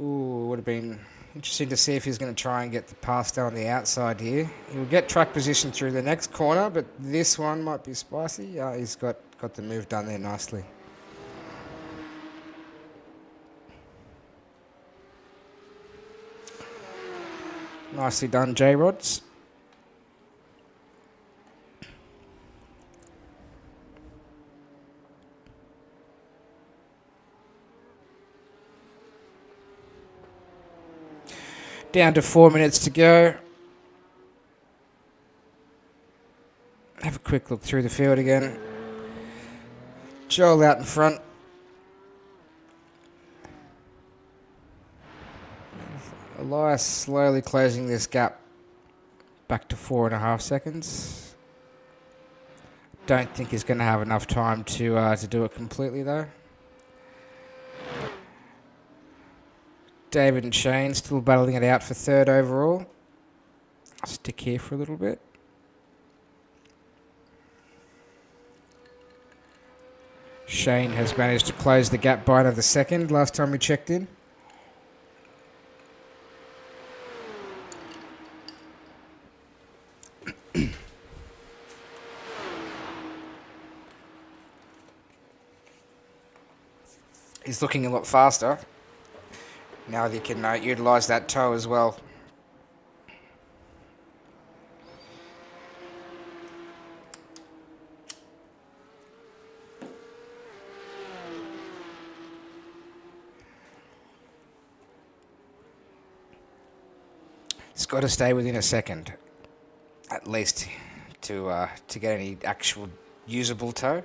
Ooh, would have been interesting to see if he's going to try and get the pass down the outside here. He'll get track position through the next corner, but this one might be spicy. He's got the move done there nicely. Nicely done, J-Rods. Down to 4 minutes to go. Have a quick look through the field again. Joel out in front. Elias slowly closing this gap back to 4.5 seconds. Don't think he's going to have enough time to do it completely though. David and Shane still battling it out for 3rd overall. I'll stick here for a little bit. Shane has managed to close the gap by another second last time we checked in. He's looking a lot faster. Now they can utilise that toe as well. It's got to stay within a second, at least, to get any actual usable toe.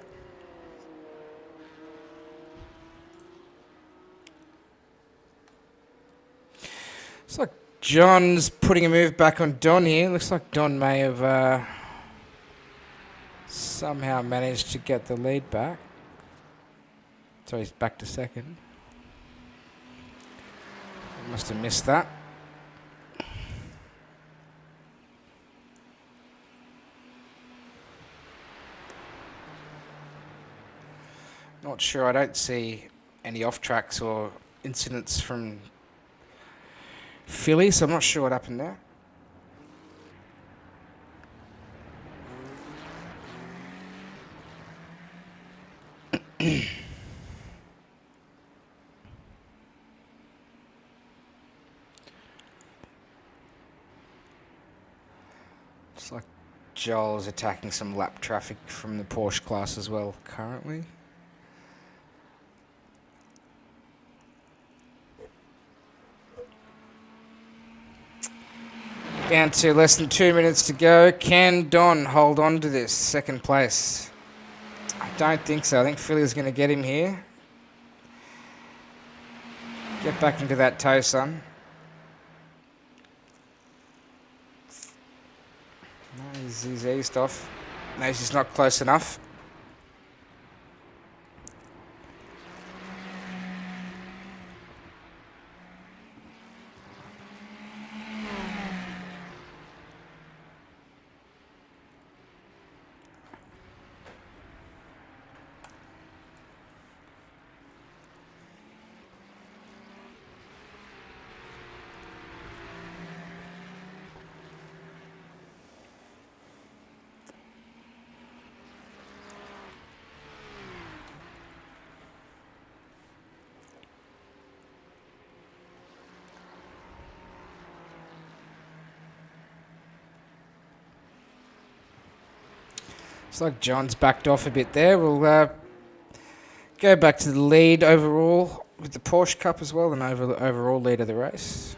Looks like John's putting a move back on Don here. Looks like Don may have somehow managed to get the lead back. So he's back to second. Must have missed that. Not sure. I don't see any off tracks or incidents from Philly, so I'm not sure what happened there. Looks like Joel's attacking some lap traffic from the Porsche class as well currently. Down to less than 2 minutes to go. Can Don hold on to this second place? I don't think so. I think Philly's going to get him here. Get back into that toe, son. No, he's eased off. Knows he's not close enough. Looks like John's backed off a bit there. We'll go back to the lead overall with the Porsche Cup as well, and overall lead of the race.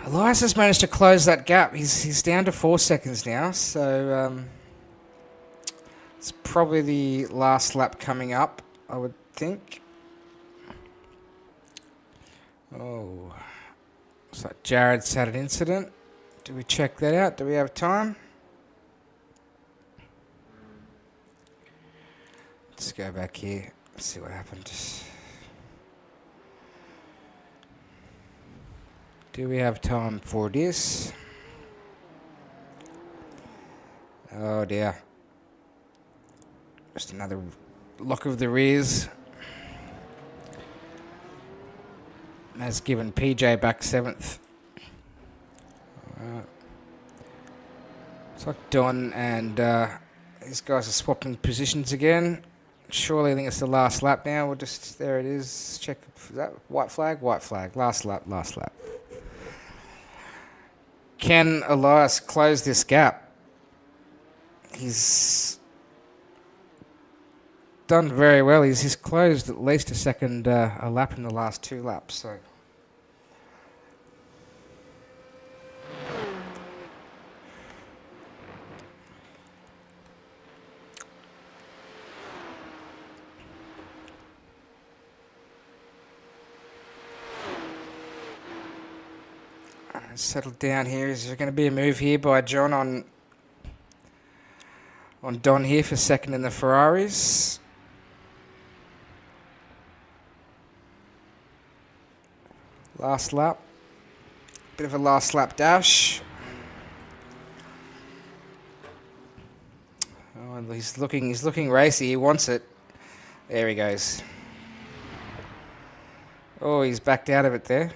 Elias has managed to close that gap. He's down to 4 seconds now, so it's probably the last lap coming up, I would think. Oh, looks like Jared's had an incident. Do we check that out? Do we have time? Let's go back here. Let's see what happened. Do we have time for this? Oh dear. Just another lock of the rears. Has given PJ back 7th. It's like Don and these guys are swapping positions again. Surely I think it's the last lap now. We'll just, there it is. Check, is that white flag? White flag. Last lap, last lap. Can Elias close this gap? He's done very well. He's closed at least a lap in the last 2 laps. So settled down here. Is there going to be a move here by John on Don here for second in the Ferraris? Last lap. Bit of a last lap dash. Oh, he's looking racy. He wants it. There he goes. Oh, he's backed out of it there.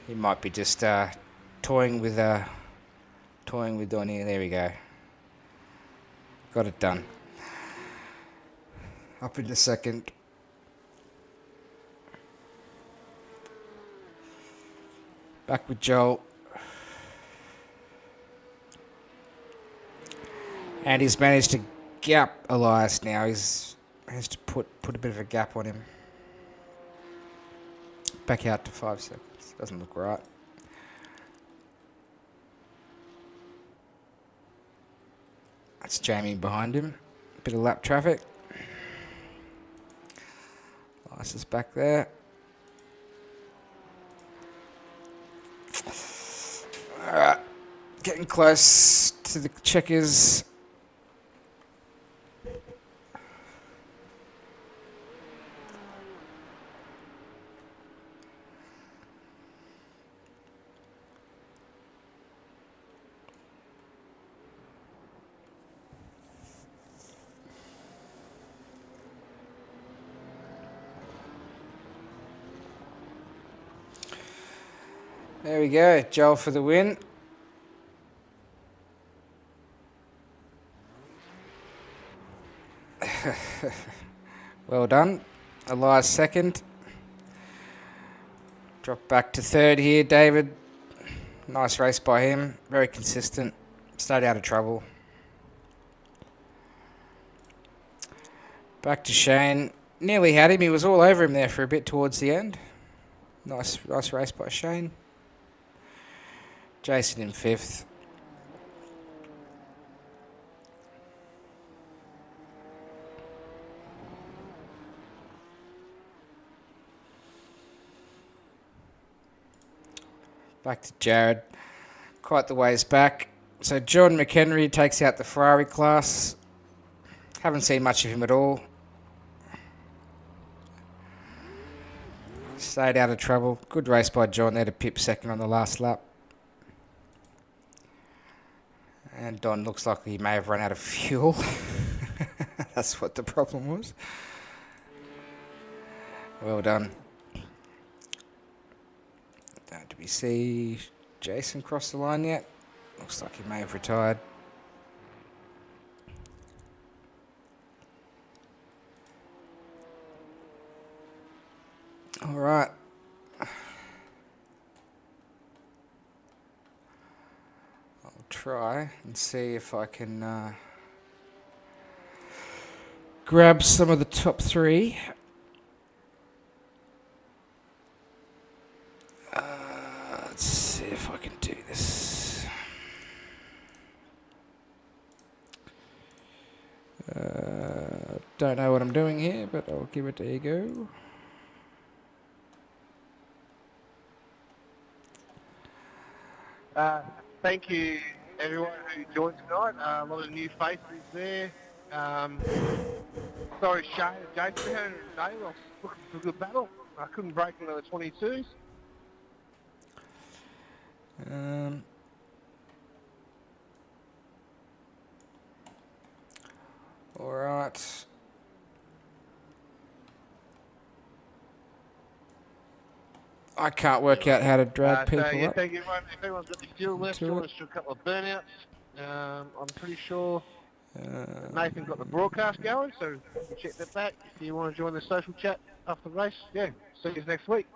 He might be just toying with Donnie. There we go. Got it done. Up into second. Back with Joel. And he's managed to gap Elias now. He's managed to put a bit of a gap on him. Back out to 5 seconds. Doesn't look right. That's Jamie behind him. Bit of lap traffic. Elias is back there. Alright. Getting close to the checkers. There we go, Joel for the win. Well done. Elias second. Drop back to third here, David. Nice race by him. Very consistent. Stayed out of trouble. Back to Shane. Nearly had him. He was all over him there for a bit towards the end. Nice race by Shane. Jason in 5th. Back to Jared. Quite the ways back. So John McHenry takes out the Ferrari class. Haven't seen much of him at all. Stayed out of trouble. Good race by John there to pip second on the last lap. And Don looks like he may have run out of fuel. That's what the problem was. Well done. Do we see Jason cross the line yet? Looks like he may have retired. All right. I'll try and see if I can grab some of the top three. Let's see if I can do this. Don't know what I'm doing here, but I'll give it a go. Thank you, everyone who joined tonight. A lot of new faces there. Sorry, Shane and Jason had it today. I was looking for a good battle. I couldn't break into the 22s. All right. I can't work out how to drag people so, yeah, up. thank you, everyone. If anyone's got any fuel left, join us for a couple of burnouts. I'm pretty sure Nathan got the broadcast going, so you can check that back. If you want to join the social chat after the race, yeah, see you next week.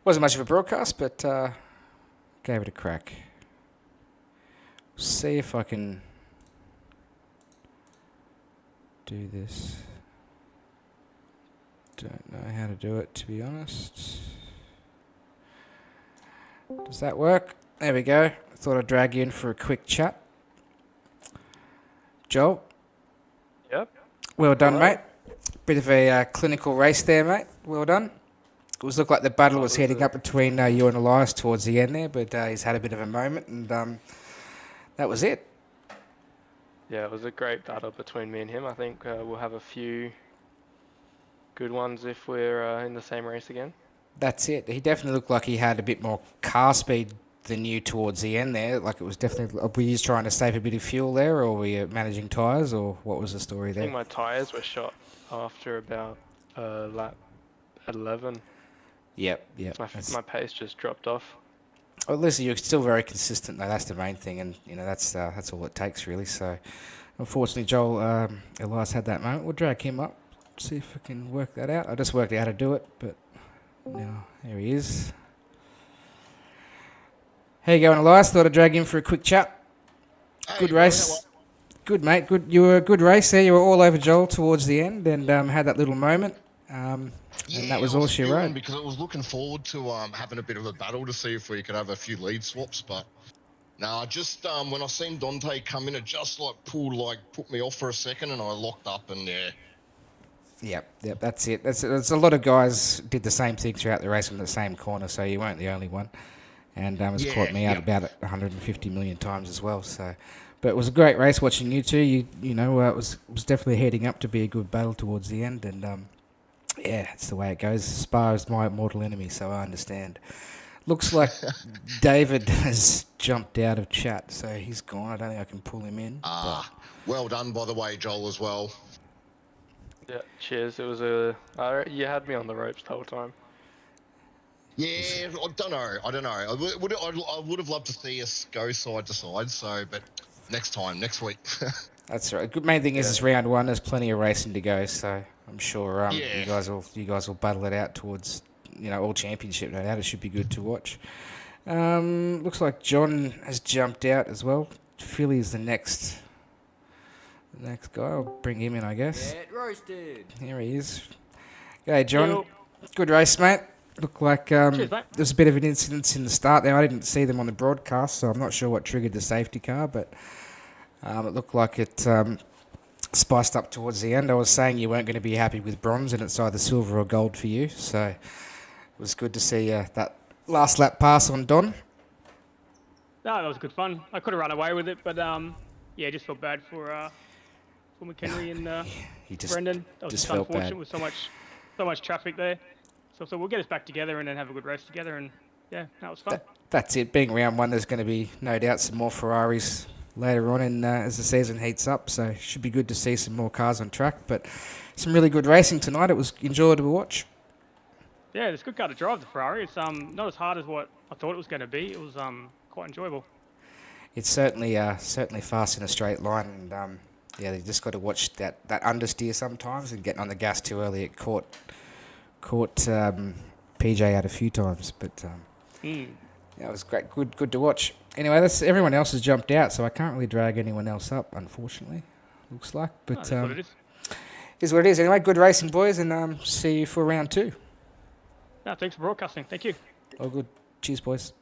Wasn't much of a broadcast, but gave it a crack. See if I can do this. Don't know how to do it, to be honest. Does that work? There we go. Thought I'd drag you in for a quick chat. Joel? Yep. Well done, Hello. mate. Bit of a clinical race there, mate. Well done. It was looked like the battle was heading up between you and Elias towards the end there, but he's had a bit of a moment, and that was it. Yeah, it was a great battle between me and him. I think we'll have a few good ones if we're in the same race again. That's it. He definitely looked like he had a bit more car speed than you towards the end there. Like it was definitely. Were you just trying to save a bit of fuel there, or were you managing tyres, or what was the story I there? think my tyres were shot after about lap 11. Yep. My pace just dropped off. Well, listen, you're still very consistent though. That's the main thing, and that's all it takes really. So, unfortunately, Joel Elias had that moment. We'll drag him up, see if we can work that out. I just worked out how to do it, but now here he is. How you going, Elias? Thought I'd drag him for a quick chat. Good race. Good, mate. Good. You were a good race there. You were all over Joel towards the end, and had that little moment. And that was all she wrote. Because I was looking forward to having a bit of a battle to see if we could have a few lead swaps, but no, just when I seen Dante come in, it just put me off for a second, and I locked up, and yeah. Yep, that's it. That's a lot of guys did the same thing throughout the race in the same corner, so you weren't the only one. And it's caught me out about 150 million times as well. So, but it was a great race watching you two. It was definitely heading up to be a good battle towards the end, and yeah, it's the way it goes. Spa is my mortal enemy, so I understand. Looks like David has jumped out of chat, so he's gone. I don't think I can pull him in. Well done, by the way, Joel, as well. Yeah, cheers. It was you had me on the ropes the whole time. Yeah, I don't know. I would have loved to see us go side to side. So, but next time, next week. That's right. Good main thing is it's round one. There's plenty of racing to go, so I'm sure you guys will battle it out towards all championship. No doubt it should be good to watch. Looks like John has jumped out as well. Philly's the next guy. I'll bring him in, I guess. Get roasted. Here he is. G'day, John. Yo. Good race, mate. Looked like Cheers, mate. there was a bit of an incident in the start there. I didn't see them on the broadcast, so I'm not sure what triggered the safety car, but it looked like it spiced up towards the end. I was saying you weren't going to be happy with bronze, and it's either silver or gold for you, so it was good to see that last lap pass on Don. No, that was good fun. I could have run away with it, but just felt bad for McHenry and He just Brendan. That was just just felt unfortunate bad. with so much traffic there. So we'll get us back together and then have a good race together, and yeah, that was fun. That's it. Being round one, there's going to be no doubt some more Ferraris later on as the season heats up, so it should be good to see some more cars on track. But some really good racing tonight. It was enjoyable to watch. Yeah, it's a good car to drive, the Ferrari. It's not as hard as what I thought it was going to be. It was quite enjoyable. It's certainly fast in a straight line, and they just got to watch that understeer sometimes, and getting on the gas too early. It caught caught PJ out a few times, but yeah, it was great. Good to watch. Anyway, everyone else has jumped out, so I can't really drag anyone else up, unfortunately. Looks like, but That's what it is. is what it is. Anyway, good racing, boys, and see you for round 2. No, thanks for broadcasting. Thank you. All good. Cheers, boys.